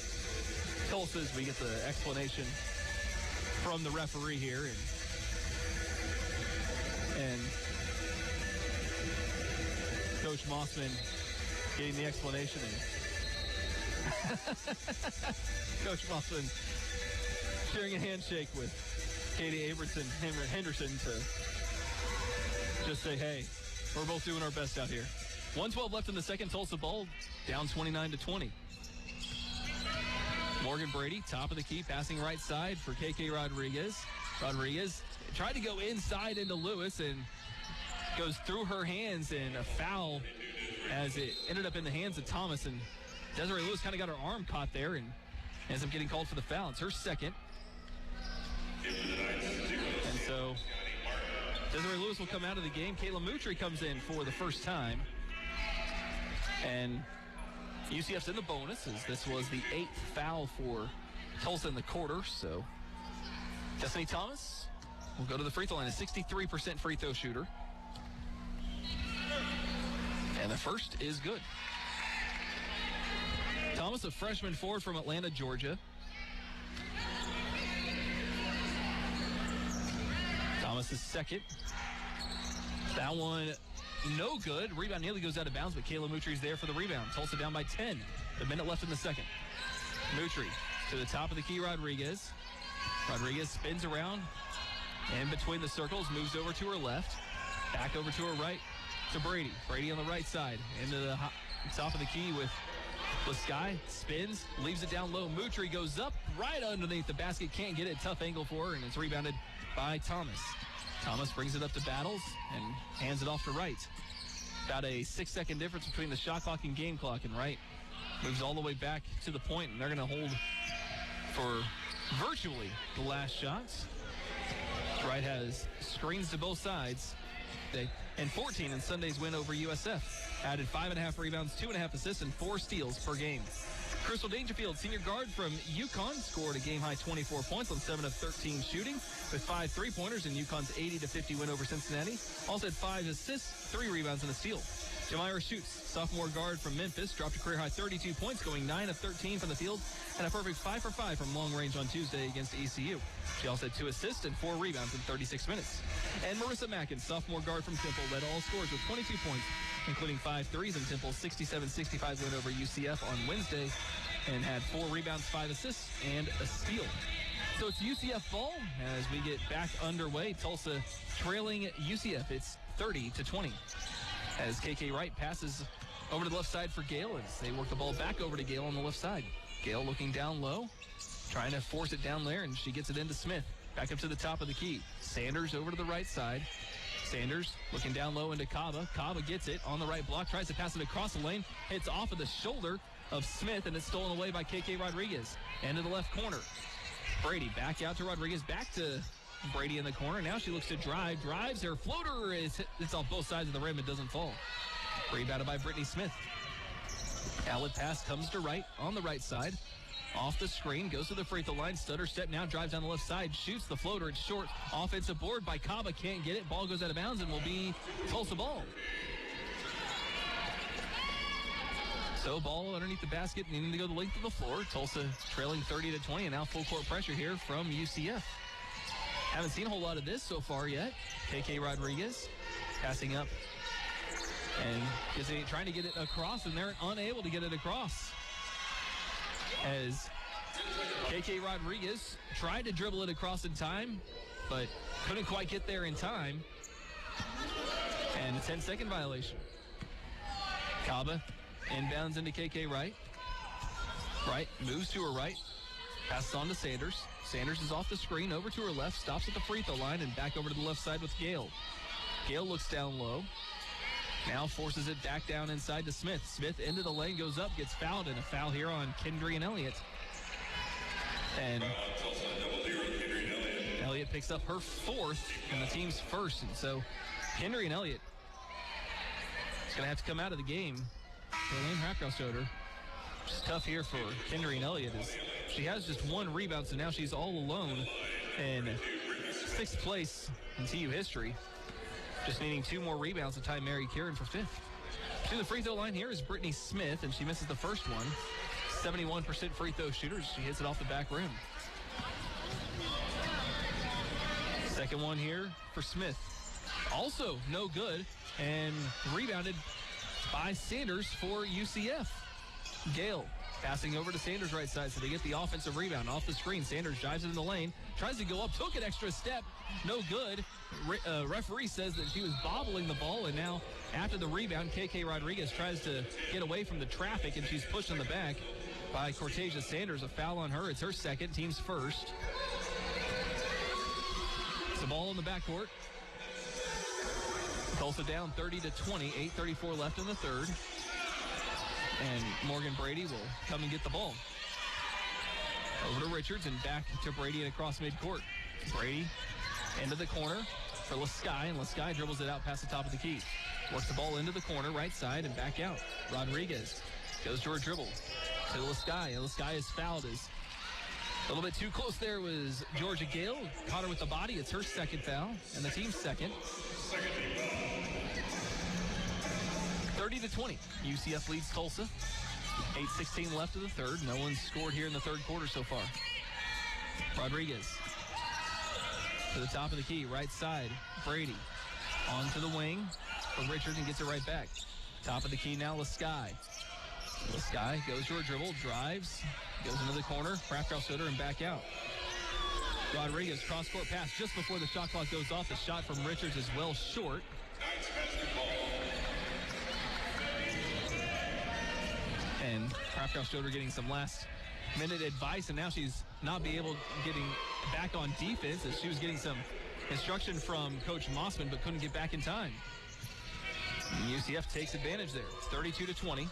Tulsa as we get the explanation from the referee here. And Coach Mossman getting the explanation. And Coach Mossman sharing a handshake with Katie Henderson to just say, hey, we're both doing our best out here. 1:12 left in the second. Tulsa ball down 29-20. Morgan Brady, top of the key, passing right side for KK Rodriguez. Rodriguez tried to go inside into Lewis and goes through her hands, and a foul as it ended up in the hands of Thomas. And Desiree Lewis kind of got her arm caught there, and ends up getting called for the foul. It's her second. And so Desiree Lewis will come out of the game. Kayla Moutry comes in for the first time. And UCF's in the bonus, as this was the 8th foul for Tulsa in the quarter. So Destiny Thomas will go to the free throw line, a 63% free throw shooter. And the first is good. Thomas, a freshman forward from Atlanta, Georgia. Thomas is second. That one, no good. Rebound nearly goes out of bounds, but Kayla Moutry's there for the rebound. Tulsa down by 10. The minute left in the second. Moutry to the top of the key, Rodriguez. Rodriguez spins around in between the circles, moves over to her left. Back over to her right to Brady. Brady on the right side into the top of the key with Sky. Spins, leaves it down low. Moutry goes up right underneath the basket. Can't get it. Tough angle for her, and it's rebounded by Thomas. Thomas brings it up to Battles and hands it off to Wright. About a 6-second difference between the shot clock and game clock, and Wright moves all the way back to the point, and they're going to hold for virtually the last shots. Wright has screens to both sides, and 14 in Sunday's win over USF. Added 5.5 rebounds, 2.5 assists, and 4 steals per game. Crystal Dangerfield, senior guard from UConn, scored a game-high 24 points on 7 of 13 shooting with 5 three-pointers in UConn's 80-50 win over Cincinnati. Also had 5 assists, 3 rebounds, and a steal. Jamira Schutz, sophomore guard from Memphis, dropped a career-high 32 points, going 9 of 13 from the field, and a perfect 5 for 5 from long range on Tuesday against ECU. She also had 2 assists and 4 rebounds in 36 minutes. And Marissa Mackin, sophomore guard from Temple, led all scores with 22 points, including 5 threes in Temple's 67-65 win over UCF on Wednesday, and had 4 rebounds, 5 assists, and a steal. So it's UCF ball as we get back underway. Tulsa trailing UCF. It's 30-20. As KK Wright passes over to the left side for Gale as they work the ball back over to Gale on the left side. Gale looking down low, trying to force it down there, and she gets it into Smith. Back up to the top of the key. Sanders over to the right side. Sanders looking down low into Kaba. Kaba gets it on the right block, tries to pass it across the lane, hits off of the shoulder of Smith, and it's stolen away by KK Rodriguez. End of the left corner. Brady back out to Rodriguez, back to Brady in the corner. Now she looks to drives. Her floater it's off both sides of the rim. It doesn't fall. Rebounded by Brittany Smith. Outlet pass comes to Wright on the right side. Off the screen, goes to the free throw line. Stutter step now, drives down the left side, shoots the floater. It's short. Offensive board by Kaba, can't get it. Ball goes out of bounds and will be Tulsa ball. So ball underneath the basket, needing to go the length of the floor. Tulsa trailing 30-20, and now full court pressure here from UCF. Haven't seen a whole lot of this so far yet. KK Rodriguez passing up and trying to get it across, and they're unable to get it across. As KK Rodriguez tried to dribble it across in time, but couldn't quite get there in time. And a 10-second violation. Kaba inbounds into KK Wright. Wright moves to her right, passes on to Sanders. Sanders is off the screen, over to her left, stops at the free throw line, and back over to the left side with Gale. Gale looks down low. Now forces it back down inside to Smith. Smith into the lane, goes up, gets fouled, and a foul here on Kendrian Elliott. And Elliott picks up her 4th and the team's 1st. And so Kendrian Elliott is going to have to come out of the game. Elaine Hapkow showed her. It's tough here for Kendrian Elliott. She has just 1 rebound, so now she's all alone in 6th place in TU history. Just needing 2 more rebounds to tie Mary Kieran for 5th. To the free throw line here is Brittany Smith, and she misses the first one. 71% free throw shooter. She hits it off the back rim. Second one here for Smith. Also no good, and rebounded by Sanders for UCF. Gale passing over to Sanders' right side, so they get the offensive rebound off the screen. Sanders drives it in the lane, tries to go up, took an extra step, no good. Referee says that she was bobbling the ball, and now after the rebound, KK Rodriguez tries to get away from the traffic, and she's pushed in the back by Cortasia Sanders. A foul on her. It's her 2nd, team's 1st. It's the ball in the backcourt. Tulsa down 30-20, 8:34 left in the 3rd. And Morgan Brady will come and get the ball. Over to Richards and back to Brady and across midcourt. Brady into the corner for Lasky, and Lasky dribbles it out past the top of the key. Works the ball into the corner, right side, and back out. Rodriguez goes to her dribble to Lasky, and Lasky is fouled. Is a little bit too close there was Georgia Gale. Caught her with the body. It's her second foul, and the team's second. 30-20. UCF leads Tulsa. 8:16 left of the third. No one's scored here in the third quarter so far. Rodriguez to the top of the key, right side. Brady onto the wing for Richards and gets it right back. Top of the key now, Lasky. Lasky goes to her dribble, drives, goes into the corner, Krafthouse shooter, and back out. Rodriguez, cross-court pass just before the shot clock goes off. The shot from Richards is well short. And Krafthouse shooter getting some last-minute advice, and now she's not be able getting back on defense as she was getting some instruction from Coach Mossman, but couldn't get back in time. And UCF takes advantage there, 32-20.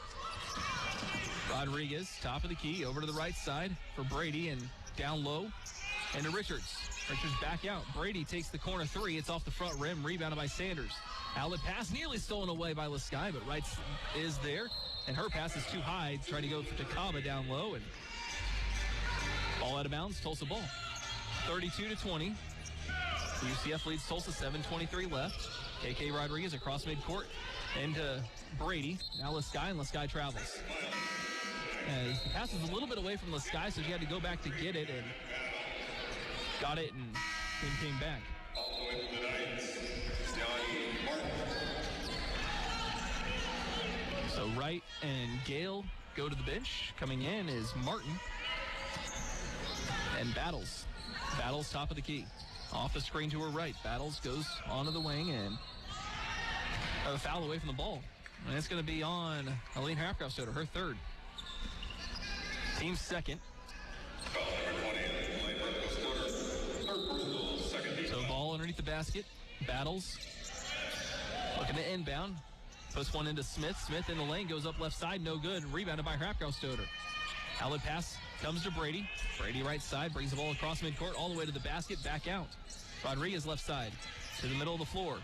Rodriguez, top of the key, over to the right side for Brady, and down low into Richards. Richards back out. Brady takes the corner three. It's off the front rim, rebounded by Sanders. Outlet pass nearly stolen away by Lasky, but Wright is there, and her pass is too high. Trying to go for Takaba down low, and ball out of bounds. Tulsa ball. 32-20. UCF leads Tulsa, 7:23 left. KK Rodriguez across midcourt into Brady. Now Lasky, and Lasky travels. As the pass was a little bit away from Lasky, so she had to go back to get it, and got it, and then came back. So Wright and Gale go to the bench. Coming in is Martin and Battles. Battles top of the key. Off the screen to her right. Battles goes onto the wing and a foul away from the ball. And it's going to be on Aline Hafkraftsoder, her third. Team's second. So ball underneath the basket. Battles looking to inbound. Puts one into Smith. Smith in the lane, goes up left side, no good. Rebounded by Hafkraftsoder. Outlet pass comes to Brady. Brady right side, brings the ball across midcourt, all the way to the basket, back out. Rodriguez left side, to the middle of the floor.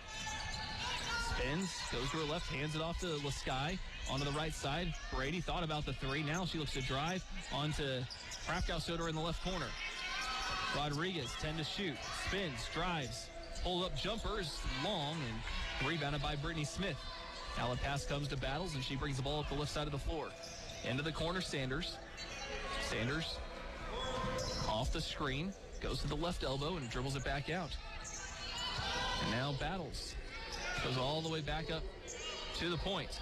Spins, goes to her left, hands it off to Lasky. Onto the right side, Brady thought about the three. Now she looks to drive onto Hafkraftsoder in the left corner. Rodriguez, 10 to shoot. Spins, drives, pull up jumpers, long, and rebounded by Brittany Smith. Outlet pass comes to Battles, and she brings the ball up the left side of the floor. Into the corner, Sanders. Sanders off the screen, goes to the left elbow and dribbles it back out. And now Battles goes all the way back up to the point.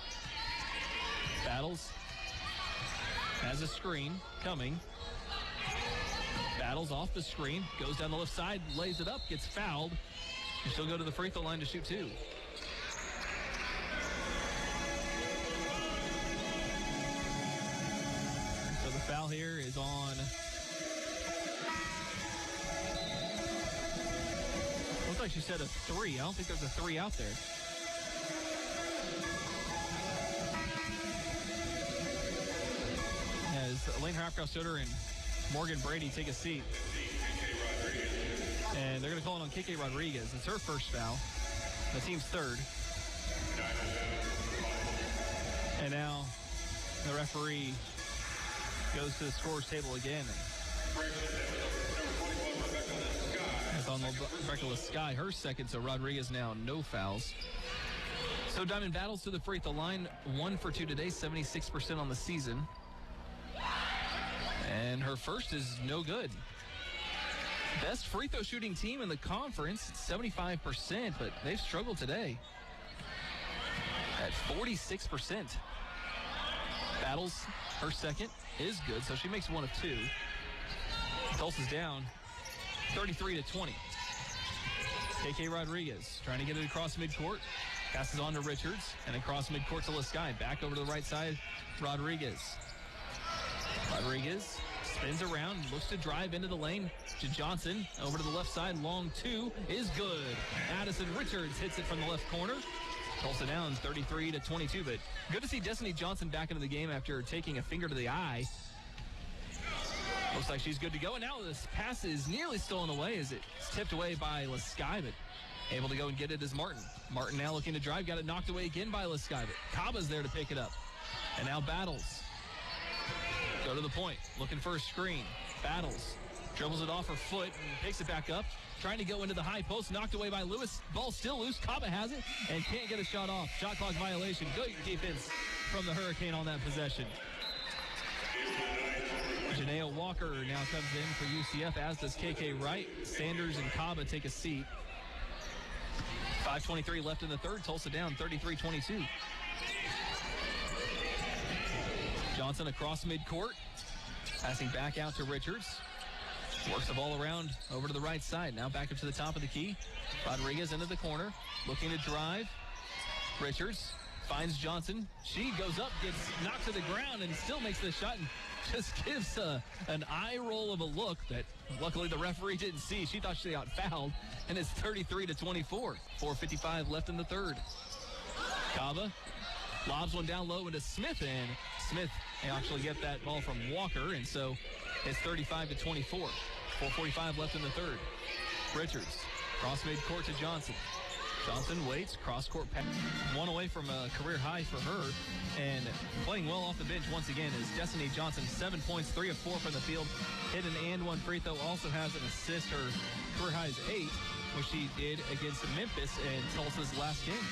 Battles has a screen coming. Battles off the screen, goes down the left side, lays it up, gets fouled, and she'll go to the free throw line to shoot two. So the foul here is on looks like she said a three. I don't think there's a three out there. As Elaine Hafkraftsoder and Morgan Brady take a seat. And they're going to call it on KK Rodriguez. It's her first foul. The team's third. And now the referee goes to the scorer's table again. It's on Rebecca Lasky, her second, so Rodriguez now no fouls. So Diamond Battles to the free throw line, 1 for 2 today, 76% on the season. And her first is no good. Best free throw shooting team in the conference, 75%, but they've struggled today at 46%. Battles, her second, is good, so she makes 1 of 2. Tulsa's down 33-20. KK Rodriguez trying to get it across midcourt. Passes on to Richards and across midcourt to Lasky. Back over to the right side, Rodriguez. Rodriguez spins around, looks to drive into the lane to Johnson. Over to the left side, long two is good. Addison Richards hits it from the left corner. Tulsa down 33-22, but good to see Destiny Johnson back into the game after taking a finger to the eye Looks like she's good to go. And now this pass is nearly stolen away as it's tipped away by Lesky, but able to go and get it is Martin. Martin now looking to drive. Got it knocked away again by Lesky, but Kaba's there to pick it up. And now Battles. Go to the point. Looking for a screen. Battles. Dribbles it off her foot and picks it back up. Trying to go into the high post. Knocked away by Lewis. Ball still loose. Kaba has it and can't get a shot off. Shot clock violation. Good defense from the Hurricane on that possession. Janaea Walker now comes in for UCF, as does KK Wright. Sanders and Kaba take a seat. 5:23 left in the third. Tulsa down 33-22. Johnson across midcourt. Passing back out to Richards. Works the ball around over to the right side. Now back up to the top of the key. Rodriguez into the corner. Looking to drive. Richards finds Johnson. She goes up, gets knocked to the ground, and still makes the shot and just gives an eye roll of a look that luckily the referee didn't see. She thought she got fouled, and it's 33-24. 4:55 left in the third. Kaba lobs one down low into Smith, and Smith actually get that ball from Walker, and so it's 35-24. 4:45 left in the third. Richards, cross midcourt to Johnson. Johnson waits, cross-court pass. One away from a career high for her, and playing well off the bench once again is Destiny Johnson. 7 points, 3 of 4 from the field. Hit an and one free throw, also has an assist. Her career high is 8, which she did against Memphis in Tulsa's last game.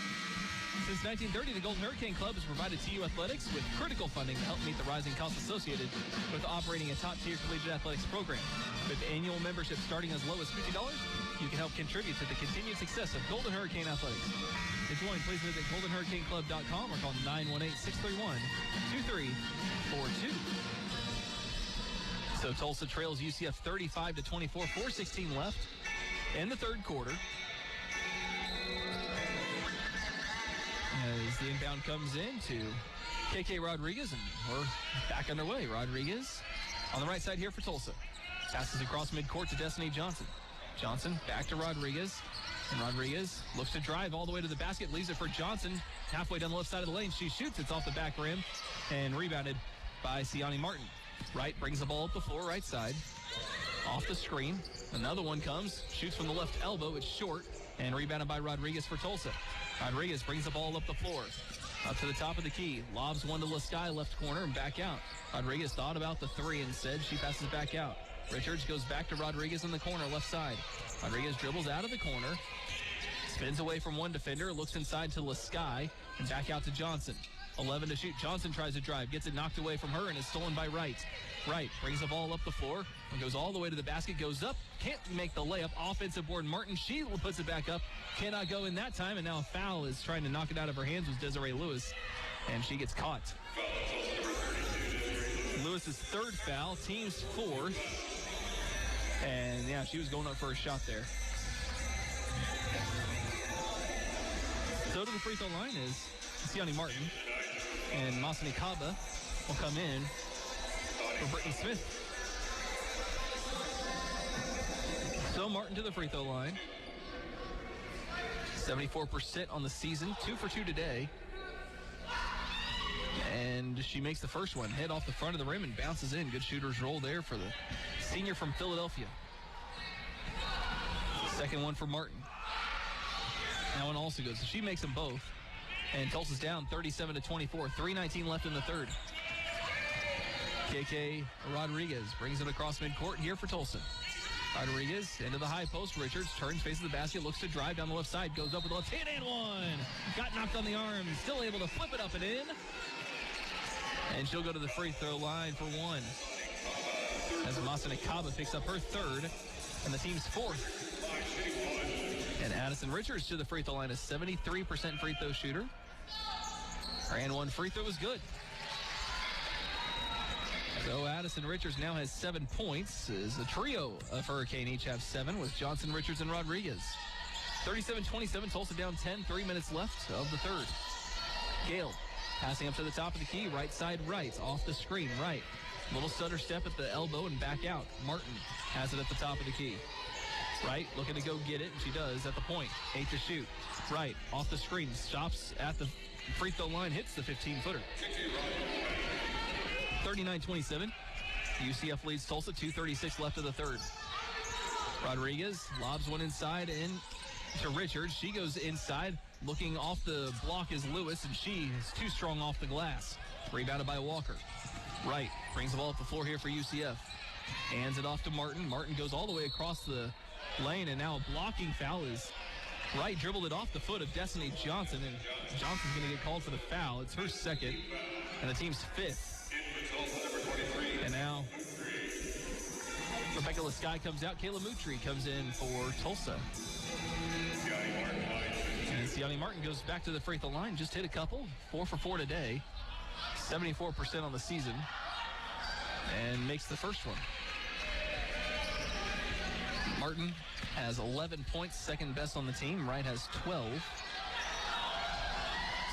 Since 1930, the Golden Hurricane Club has provided TU Athletics with critical funding to help meet the rising costs associated with operating a top-tier collegiate athletics program. With annual membership starting as low as $50, you can help contribute to the continued success of Golden Hurricane Athletics. To join, please visit goldenhurricaneclub.com or call 918-631-2342. So Tulsa trails UCF 35-24, 4:16 left in the third quarter. As the inbound comes in to KK Rodriguez, and we're back underway. Rodriguez on the right side here for Tulsa. Passes across midcourt to Destiny Johnson. Johnson back to Rodriguez, and Rodriguez looks to drive all the way to the basket, leaves it for Johnson. Halfway down the left side of the lane, she shoots. It's off the back rim and rebounded by Sianni Martin. Wright brings the ball up the floor, right side. Off the screen. Another one comes, shoots from the left elbow. It's short and rebounded by Rodriguez for Tulsa. Rodriguez brings the ball up the floor. Up to the top of the key. Lobs one to Lesky, left corner, and back out. Rodriguez thought about the three instead. She passes back out. Richards goes back to Rodriguez in the corner, left side. Rodriguez dribbles out of the corner. Spins away from one defender. Looks inside to Lesky, and back out to Johnson. 11 to shoot. Johnson tries to drive. Gets it knocked away from her, and is stolen by Wright. Wright brings the ball up the floor and goes all the way to the basket. Goes up. Can't make the layup. Offensive board. Martin, she puts it back up. Cannot go in that time, and now a foul is trying to knock it out of her hands with Desiree Lewis, and she gets caught. Lewis's third foul, team's fourth. And, yeah, she was going up for a shot there. So to the free throw line is Sianni Martin, and Masani Kaba will come in for Brittany Smith. So Martin to the free throw line. 74% on the season, 2 for 2 today. And she makes the first one, head off the front of the rim and bounces in. Good shooter's roll there for the senior from Philadelphia. Second one for Martin. That one also goes. So she makes them both. And Tulsa's down 37-24. 3:19 left in the third. KK Rodriguez brings it across midcourt here for Tulsa. Rodriguez into the high post. Richards turns, faces the basket, looks to drive down the left side, goes up with the left hand and one. Got knocked on the arm, still able to flip it up and in. And she'll go to the free throw line for one. As Masani Kaba picks up her third and the team's fourth. And Addison Richards to the free throw line, a 73% free throw shooter. Her and one free throw is good. So Addison Richards now has 7 points. As a trio of Hurricane each have 7 with Johnson, Richards, and Rodriguez. 37-27, Tulsa down 10, 3 minutes left of the third. Gale passing up to the top of the key, right side right, off the screen, right. Little stutter step at the elbow and back out. Martin has it at the top of the key. Right, looking to go get it, and she does at the point. 8 to shoot. Right, off the screen, stops at the free throw line, hits the 15-footer. 39-27. UCF leads Tulsa, 2:36 left of the third. Rodriguez lobs one inside in to Richards. She goes inside. Looking off the block is Lewis, and she is too strong off the glass. Rebounded by Walker. Wright brings the ball up the floor here for UCF. Hands it off to Martin. Martin goes all the way across the lane, and now a blocking foul is Wright dribbled it off the foot of Destiny Johnson, and Johnson's going to get called for the foul. It's her second, and the team's fifth. And now Rebecca Lasky comes out. Kayla Moutry comes in for Tulsa. And Sianni Martin goes back to the free throw line. Just hit a couple. 4 for 4 today. 74% on the season. And makes the first one. Martin has 11 points, second best on the team. Wright has 12.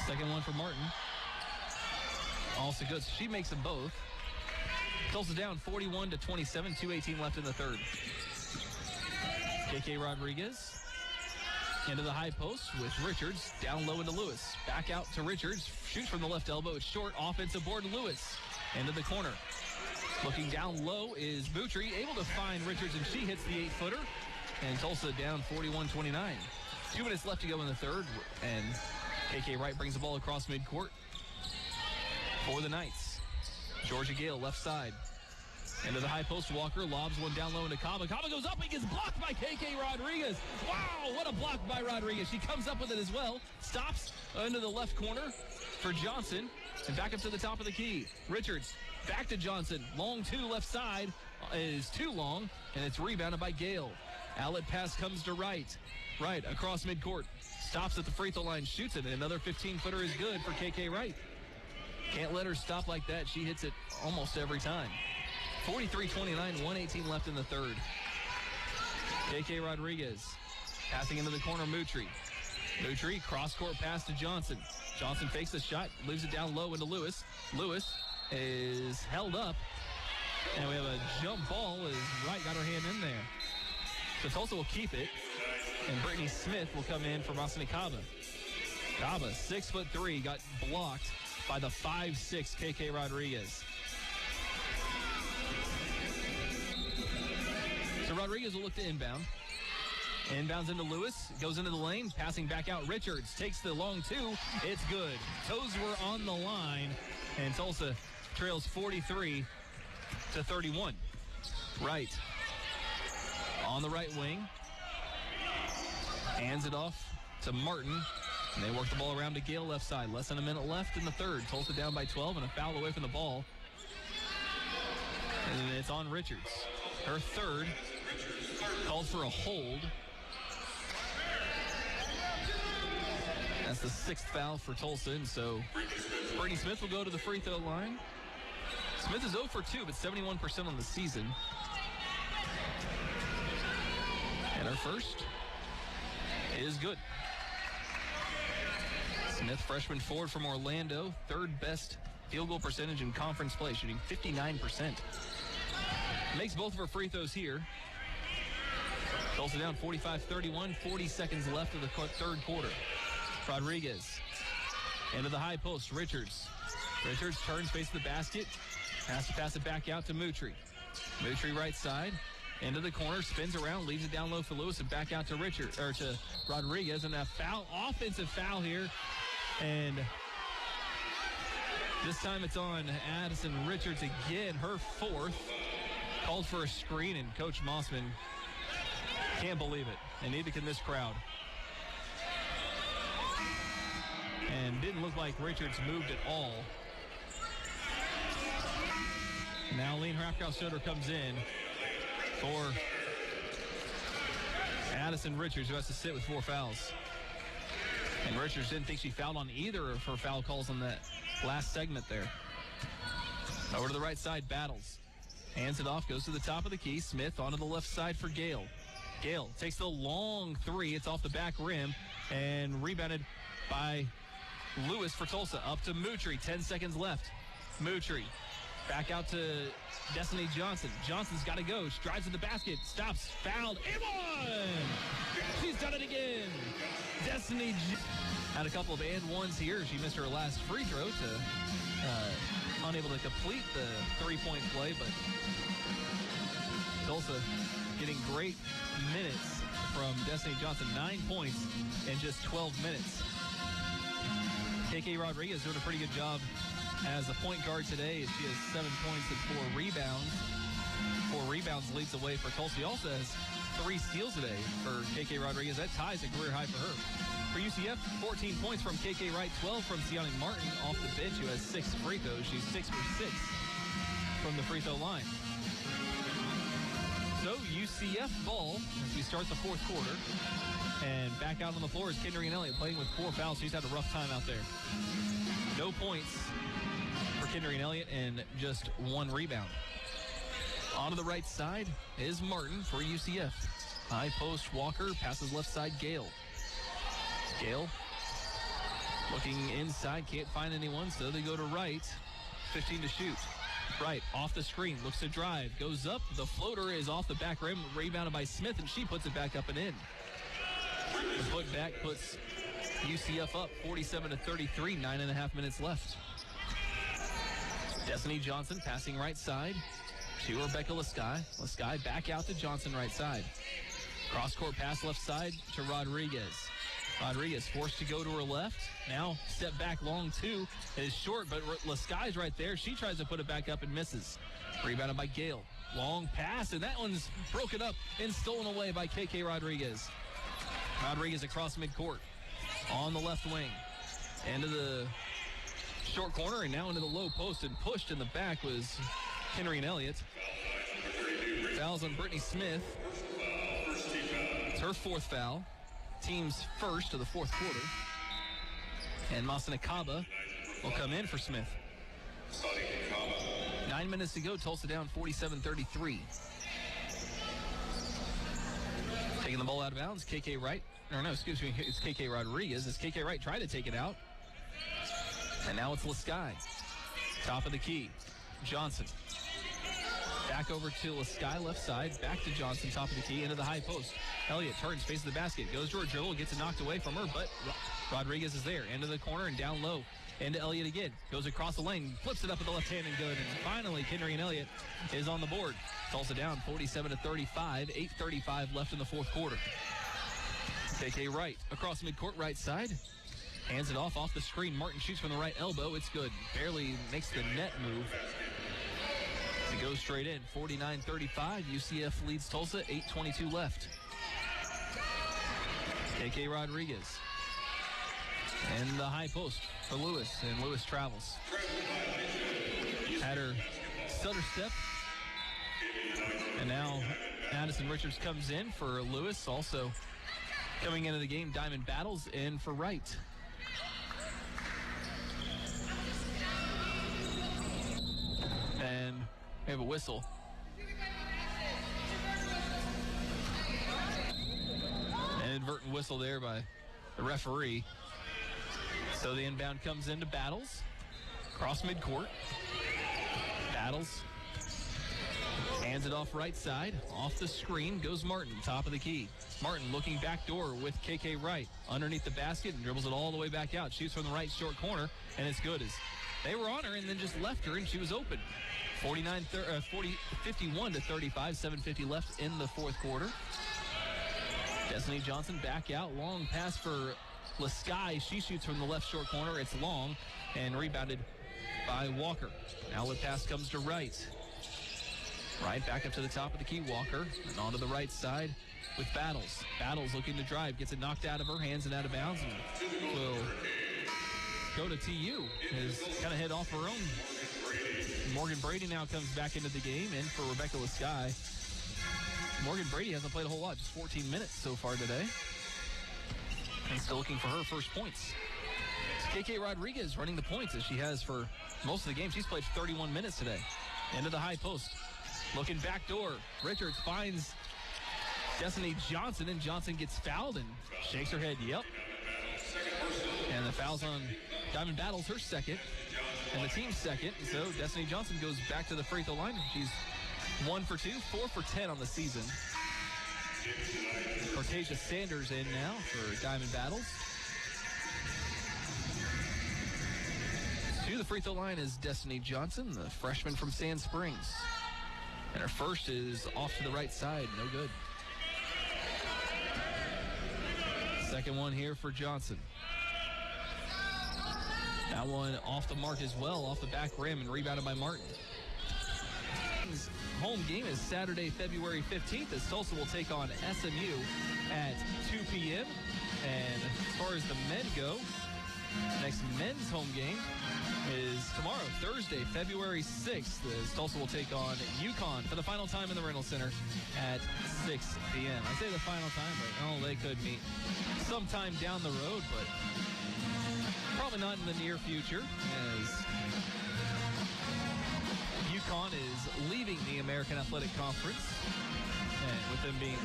Second one for Martin. Also good. She makes them both. Tulsa down 41-27, 2:18 left in the third. KK Rodriguez into the high post with Richards, down low into Lewis. Back out to Richards, shoots from the left elbow. It's short, offensive board, Lewis into the corner. Looking down low is Moutry, able to find Richards, and she hits the 8-footer. And Tulsa down 41-29. 2 minutes left to go in the third, and KK Wright brings the ball across midcourt for the Knights. Georgia Gale left side. Into the high post, Walker lobs one down low into Kaba. Kaba goes up, he gets blocked by KK Rodriguez. Wow, what a block by Rodriguez. She comes up with it as well. Stops into the left corner for Johnson. And back up to the top of the key. Richards back to Johnson. Long two left side is too long, and it's rebounded by Gale. Outlet pass comes to Wright. Wright across midcourt. Stops at the free throw line, shoots it, and another 15-footer is good for KK Wright. Can't let her stop like that. She hits it almost every time. 43-29, 1:18 left in the third. KK Rodriguez passing into the corner, Moutry. Moutry, cross-court pass to Johnson. Johnson fakes the shot, leaves it down low into Lewis. Lewis is held up, and we have a jump ball as Wright got her hand in there. So Tulsa will keep it, and Brittany Smith will come in for Masani Kaba. Kaba, 6'3", got blocked by the 5'6" KK Rodriguez. So Rodriguez will look to inbound. Inbounds into Lewis, goes into the lane, passing back out. Richards takes the long two. It's good. Toes were on the line, and Tulsa trails 43-31. Wright on the right wing. Hands it off to Martin. And they work the ball around to Gale left side. Less than a minute left in the third. Tulsa down by 12 and a foul away from the ball. And it's on Richards. Her third. Called for a hold. That's the 6th foul for Tulsa. And so Brittany Smith will go to the free throw line. Smith is 0 for 2, but 71% on the season. And her first is good. Smith, freshman forward from Orlando, third best field goal percentage in conference play, shooting 59%. Makes both of her free throws here. Tulsa down 45-31, 40 seconds left of the third quarter. Rodriguez into the high post, Richards. Richards turns, faces the basket, has to pass it back out to Moutry. Moutry right side, into the corner, spins around, leaves it down low for Lewis, and back out to to Rodriguez, and a foul, offensive foul here. And this time it's on Addison Richards again, her fourth. Called for a screen, and Coach Mossman can't believe it, and neither can this crowd. And didn't look like Richards moved at all. Now Lean Hrafkow-Soder comes in for Addison Richards, who has to sit with 4 fouls. And Richards didn't think she fouled on either of her foul calls on that last segment there. Over to the right side, battles. Hands it off, goes to the top of the key. Smith onto the left side for Gale. Gale takes the long three. It's off the back rim and rebounded by Lewis for Tulsa. Up to Moutry, 10 seconds left. Moutry back out to Destiny Johnson. Johnson's got to go. Drives to the basket, stops, fouled, and one! She's done it again. Destiny had a couple of and ones here. She missed her last free throw to unable to complete the three-point play, but Tulsa getting great minutes from Destiny Johnson. 9 points in just 12 minutes. KK Rodriguez doing a pretty good job as a point guard today. She has 7 points and 4 rebounds. 4 rebounds leads the way for Tulsa. She also has 3 steals today for KK Rodriguez. That ties a career high for her. For UCF, 14 points from KK Wright, 12 from Sianni Martin off the bench, who has 6 free throws. She's 6 for 6 from the free throw line. So UCF ball as we start the fourth quarter. And back out on the floor is Kendrick Elliott playing with 4 fouls. She's had a rough time out there. No points for Kendrick Elliott and just 1 rebound. On to the right side is Martin for UCF. High post Walker, passes left side Gale. Gale looking inside, can't find anyone, so they go to Wright. 15 to shoot. Wright off the screen, looks to drive, goes up. The floater is off the back rim, rebounded by Smith, and she puts it back up and in. The put back puts UCF up 47 to 33, 9.5 minutes left. Destiny Johnson passing right side to Rebecca Lasky. Lasky back out to Johnson right side. Cross-court pass left side to Rodriguez. Rodriguez forced to go to her left. Now step back long two. It is short, but Lasky's right there. She tries to put it back up and misses. Rebounded by Gale. Long pass, and that one's broken up and stolen away by KK Rodriguez. Rodriguez across midcourt on the left wing. Into the short corner and now into the low post, and pushed in the back was Kendrick Elliott. Fouls on Brittany Smith. It's her 4th foul. Team's first of the fourth quarter. And Masanakaba will come in for Smith. 9 minutes to go. Tulsa down 47-33. Taking the ball out of bounds, KK Wright. Or no, excuse me, it's KK Rodriguez. As KK Wright tried to take it out. And now it's Lasky. Top of the key. Johnson. Back over to Lasky, left side. Back to Johnson, top of the key, into the high post. Elliott turns, faces the basket, goes to her dribble, gets it knocked away from her, but Rodriguez is there. Into the corner and down low. Into Elliott again. Goes across the lane, flips it up with the left hand and good. And finally, Kendrick Elliott is on the board. Tulsa down 47-35, 8:35 left in the fourth quarter. KK Wright across midcourt right side. Hands it off the screen. Martin shoots from the right elbow. It's good. Barely makes the net move. It goes straight in. 49-35. UCF leads Tulsa. 8:22 left. KK Rodriguez. And the high post for Lewis. And Lewis travels. Had her stutter step. And now Addison Richards comes in for Lewis. Also coming into the game, Diamond Battles in for Wright. And we have a whistle. An inadvertent whistle there by the referee. So the inbound comes into Battles. Cross midcourt. Battles. Hands it off right side. Off the screen goes Martin, top of the key. Martin looking back door with KK Wright. Underneath the basket and dribbles it all the way back out. Shoots from the right short corner, and it's good. As they were on her and then just left her, and she was open. 51 to 35, 7:50 left in the fourth quarter. Destiny Johnson back out. Long pass for Lasky. She shoots from the left short corner. It's long and rebounded by Walker. Outlet pass comes to Wright. Wright back up to the top of the key. Walker and onto the right side with Battles. Battles looking to drive. Gets it knocked out of her hands and out of bounds. And will go to TU. Is kind of head off her own. Morgan Brady now comes back into the game, in for Rebecca Lasky. Morgan Brady hasn't played a whole lot, just 14 minutes so far today. And still looking for her first points. KK Rodriguez running the points as she has for most of the game. She's played 31 minutes today. Into the high post. Looking back door. Richards finds Destiny Johnson, and Johnson gets fouled and shakes her head. Yep. And the foul's on Diamond Battles, her second. And the team's second. So Destiny Johnson goes back to the free throw line. She's 1 for 2, 4 for 10 on the season. Cortasia Sanders in now for Diamond Battles. To the free throw line is Destiny Johnson, the freshman from Sand Springs. And her first is off to the right side, no good. Second one here for Johnson. That one off the mark as well, off the back rim, and rebounded by Martin. Home game is Saturday, February 15th, as Tulsa will take on SMU at 2 p.m. And as far as the men go, next men's home game is tomorrow, Thursday, February 6th, as Tulsa will take on UConn for the final time in the Reynolds Center at 6 p.m. I say the final time, but they could meet sometime down the road, but probably not in the near future, as UConn is leaving the American Athletic Conference, and with them being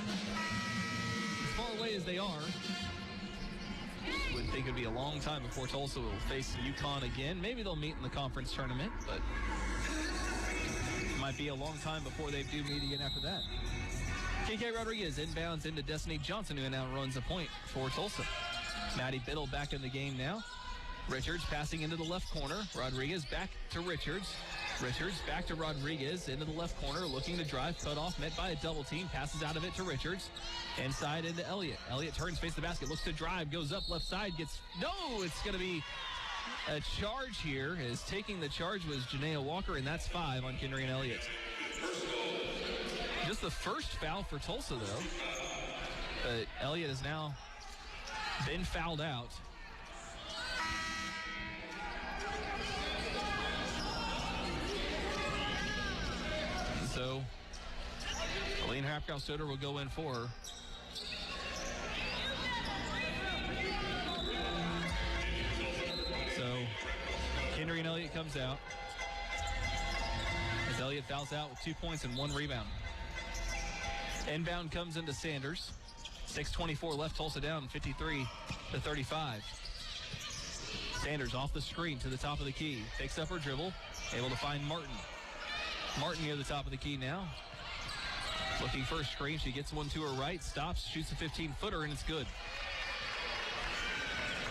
as far away as they are, would think it would be a long time before Tulsa will face UConn again. Maybe they'll meet in the conference tournament, but it might be a long time before they do meet again after that. KK Rodriguez inbounds into Destiny Johnson, who now runs a point for Tulsa. Maddie Biddle back in the game now. Richards passing into the left corner. Rodriguez back to Richards. Richards back to Rodriguez into the left corner, looking to drive, cut off, met by a double team, passes out of it to Richards. Inside into Elliott. Elliott turns, face the basket, looks to drive, goes up left side, it's going to be a charge here. As taking the charge was Janaea Walker, and that's 5 on Kendry and Elliott. Just the first foul for Tulsa, though. But Elliott has now been fouled out. So, Aline Hapkow-Soder will go in for her. So, Kendry and Elliott comes out, as Elliott fouls out with 2 points and 1 rebound. Inbound comes into Sanders. 6:24 left, Tulsa down 53-35. Sanders off the screen to the top of the key. Picks up her dribble, able to find Martin. Martin near the top of the key now. Looking for a screen. She gets one to her right, stops, shoots a 15-footer, and it's good.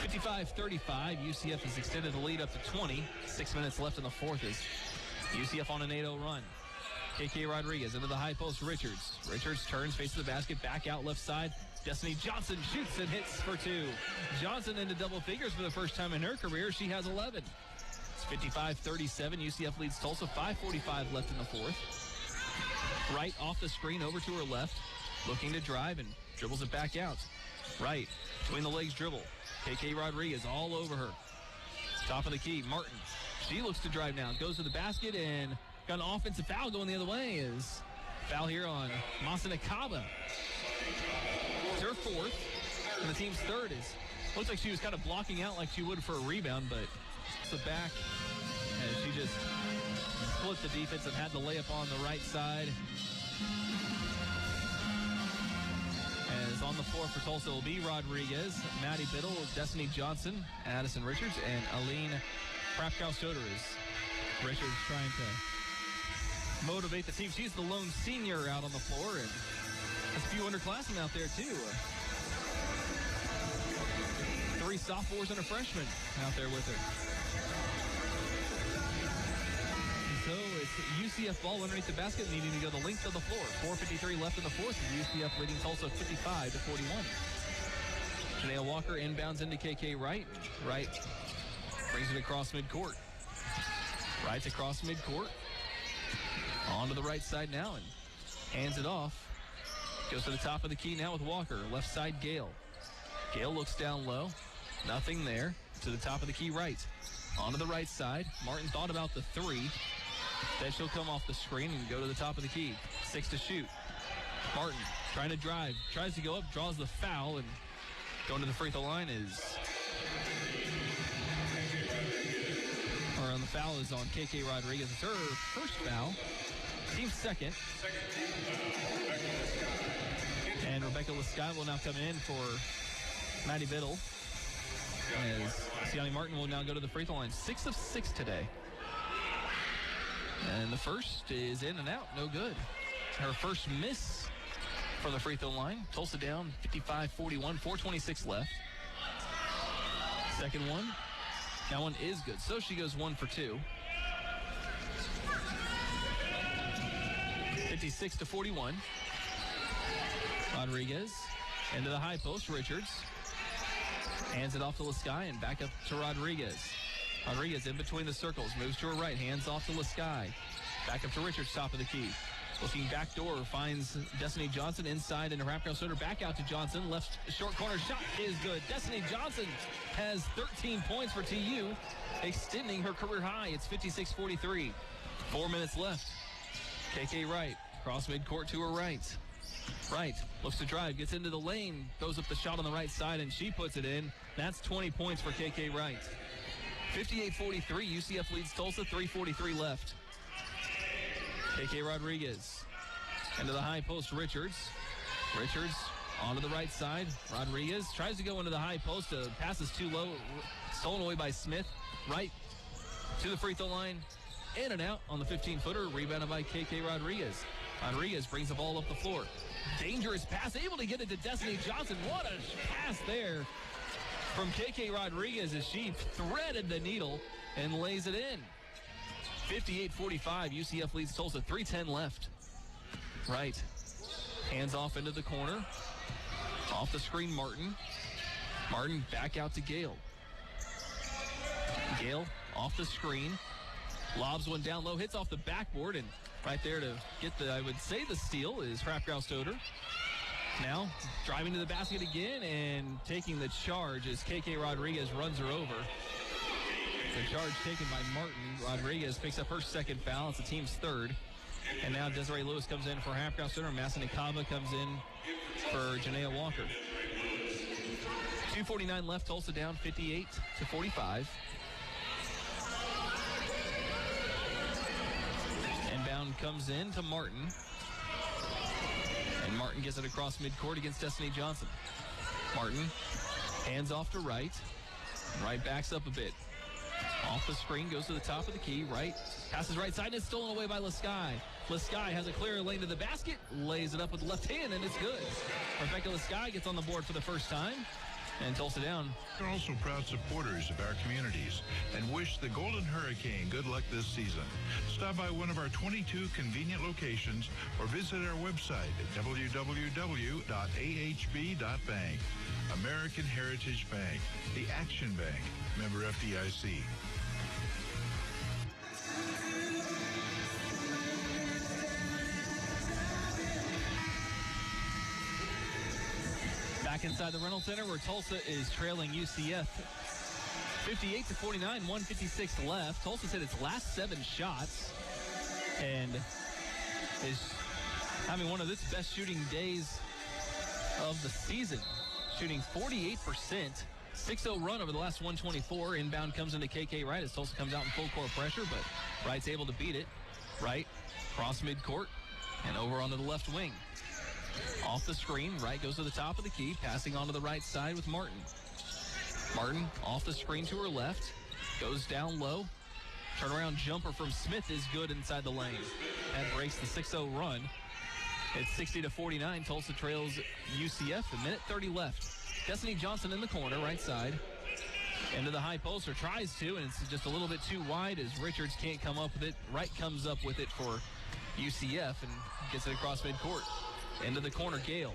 55-35. UCF has extended the lead up to 20. 6 minutes left in the fourth as UCF on an 8-0 run. KK Rodriguez into the high post. Richards. Richards turns, faces the basket, back out left side. Destiny Johnson shoots and hits for 2. Johnson into double figures for the first time in her career. She has 11. It's 55-37. UCF leads Tulsa. 5:45 left in the fourth. Wright off the screen over to her left. Looking to drive and dribbles it back out. Wright between the legs dribble. KK Rodriguez all over her. Top of the key. Martin. She looks to drive now. Goes to the basket and got an offensive foul going the other way. Is foul here on Masanakaba. It's her fourth. And the team's third is. Looks like she was kind of blocking out like she would for a rebound, but the back as she just split the defense and had the layup on the right side. As on the floor for Tulsa will be Rodriguez, Maddie Biddle, Destiny Johnson, Addison Richards, and Aline Hapkow-Soder. Richards trying to motivate the team. She's the lone senior out on the floor, and there's a few underclassmen out there too. 3 sophomores and a freshman out there with her. So it's UCF ball underneath the basket, needing to go the length of the floor. 4:53 left in the fourth. UCF leading Tulsa 55-41. Janaea Walker inbounds into KK Wright. Wright brings it across midcourt. Wright's across midcourt. On to the right side now and hands it off. Goes to the top of the key now with Walker. Left side, Gale. Gale looks down low. Nothing there. To the top of the key, Wright. Onto the right side. Martin thought about the 3. Then she'll come off the screen and go to the top of the key. 6 to shoot. Martin trying to drive. Tries to go up, draws the foul, and going to the free throw line is... Or on the foul is on KK Rodriguez. It's her first foul. Team's second. And Rebecca Lescott will now come in for Maddie Biddle. As Sianni Martin will now go to the free throw line. 6 of 6 today. And the first is in and out. No good. Her first miss from the free throw line. Tulsa down 55-41, 4:26 left. Second one. That one is good. So she goes 1 for 2. 56-41. Rodriguez into the high post. Richards hands it off to Lasky and back up to Rodriguez. Rodriguez in between the circles, moves to her right, hands off to Lasky. Back up to Richards, top of the key. Looking back door, finds Destiny Johnson inside into wraparound center. Back out to Johnson. Left short corner shot is good. Destiny Johnson has 13 points for TU, extending her career high. It's 56-43. 4 minutes left. KK Wright, cross midcourt to her right. Wright looks to drive, gets into the lane, throws up the shot on the right side, and she puts it in. That's 20 points for KK Wright. 58-43, UCF leads Tulsa, 3:43 left. KK Rodriguez into the high post, Richards. Richards onto the right side. Rodriguez tries to go into the high post. Pass is too low. Stolen away by Smith. Right to the free throw line. In and out on the 15-footer. Rebounded by KK Rodriguez. Rodriguez brings the ball up the floor. Dangerous pass. Able to get it to Destiny Johnson. What a pass there from KK Rodriguez as she threaded the needle and lays it in. 58-45, UCF leads Tulsa, 3:10 left. Right. Hands off into the corner. Off the screen, Martin. Martin back out to Gale. Gale off the screen. Lobs one down low, hits off the backboard, and right there to get the, I would say the steal is Hrapp-Graustoder. Now driving to the basket again and taking the charge as KK Rodriguez runs her over. The charge taken by Martin. Rodriguez picks up her second foul. It's the team's third. And now Desiree Lewis comes in for Hrapp-Graustoder. Massanikava comes in for Janaea Walker. 2:49 left. Tulsa down 58-45. Inbound comes in to Martin. And Martin gets it across midcourt against Destiny Johnson. Martin hands off to Wright. Wright backs up a bit. Off the screen, goes to the top of the key. Right, passes right side, and it's stolen away by Lasky. Lasky has a clear lane to the basket, lays it up with the left hand, and it's good. Rebecca Lasky gets on the board for the first time, and Tulsa down. They're also proud supporters of our communities and wish the Golden Hurricane good luck this season. Stop by one of our 22 convenient locations or visit our website at www.ahb.bank. American Heritage Bank, the Action Bank, member FDIC. Back inside the Reynolds Center where Tulsa is trailing UCF 58-49, 1:56 left. Tulsa's hit its last 7 shots and is having one of its best shooting days of the season. Shooting 48%, 6-0 run over the last 124. Inbound comes into KK Wright as Tulsa comes out in full court pressure, but Wright's able to beat it. Wright, cross midcourt, and over onto the left wing. Off the screen, Wright goes to the top of the key, passing onto the right side with Martin. Martin off the screen to her left, goes down low. Turnaround jumper from Smith is good inside the lane. That breaks the 6-0 run. It's 60-49. Tulsa trails UCF. A minute 30 left. Destiny Johnson in the corner, right side. Into the high post, or tries to, and it's just a little bit too wide as Richards can't come up with it. Wright comes up with it for UCF and gets it across midcourt. Into the corner, Gale.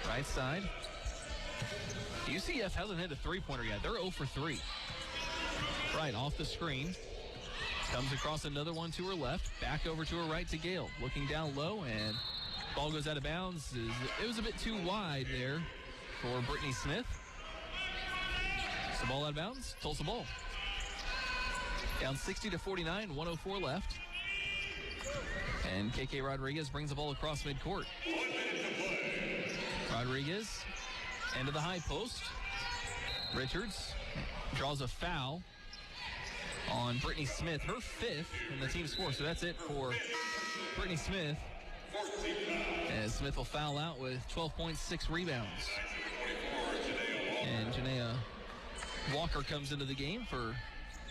Right side. UCF hasn't hit a three-pointer yet. They're 0 for 3. Right, off the screen. Comes across another one to her left. Back over to her right to Gale. Looking down low, and ball goes out of bounds. It was a bit too wide there for Brittany Smith. It's the ball out of bounds. Tulsa ball. Down 60-49, 1:04 left. And KK Rodriguez brings the ball across midcourt. Rodriguez into the high post. Richards draws a foul on Brittany Smith, her 5th in the team score. So that's it for Brittany Smith. As Smith will foul out with 12.6 rebounds. And Janaea Walker comes into the game for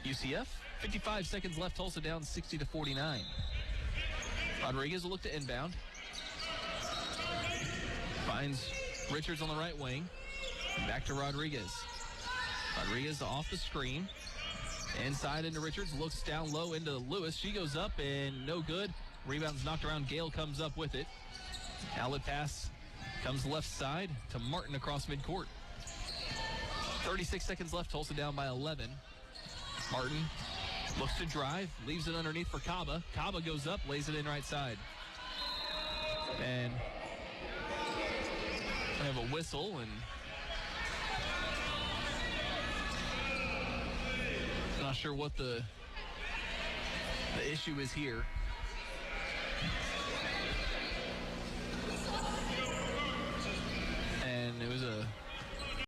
UCF. 55 seconds left, Tulsa down 60-49. Rodriguez will look to inbound. Finds Richards on the right wing. Back to Rodriguez. Rodriguez off the screen. Inside into Richards. Looks down low into Lewis. She goes up and no good. Rebound's knocked around. Gale comes up with it. Outlet pass comes left side to Martin across midcourt. 36 seconds left. Tulsa down by 11. Martin looks to drive. Leaves it underneath for Kaba. Kaba goes up. Lays it in right side. And we have a whistle, and not sure what the issue is here.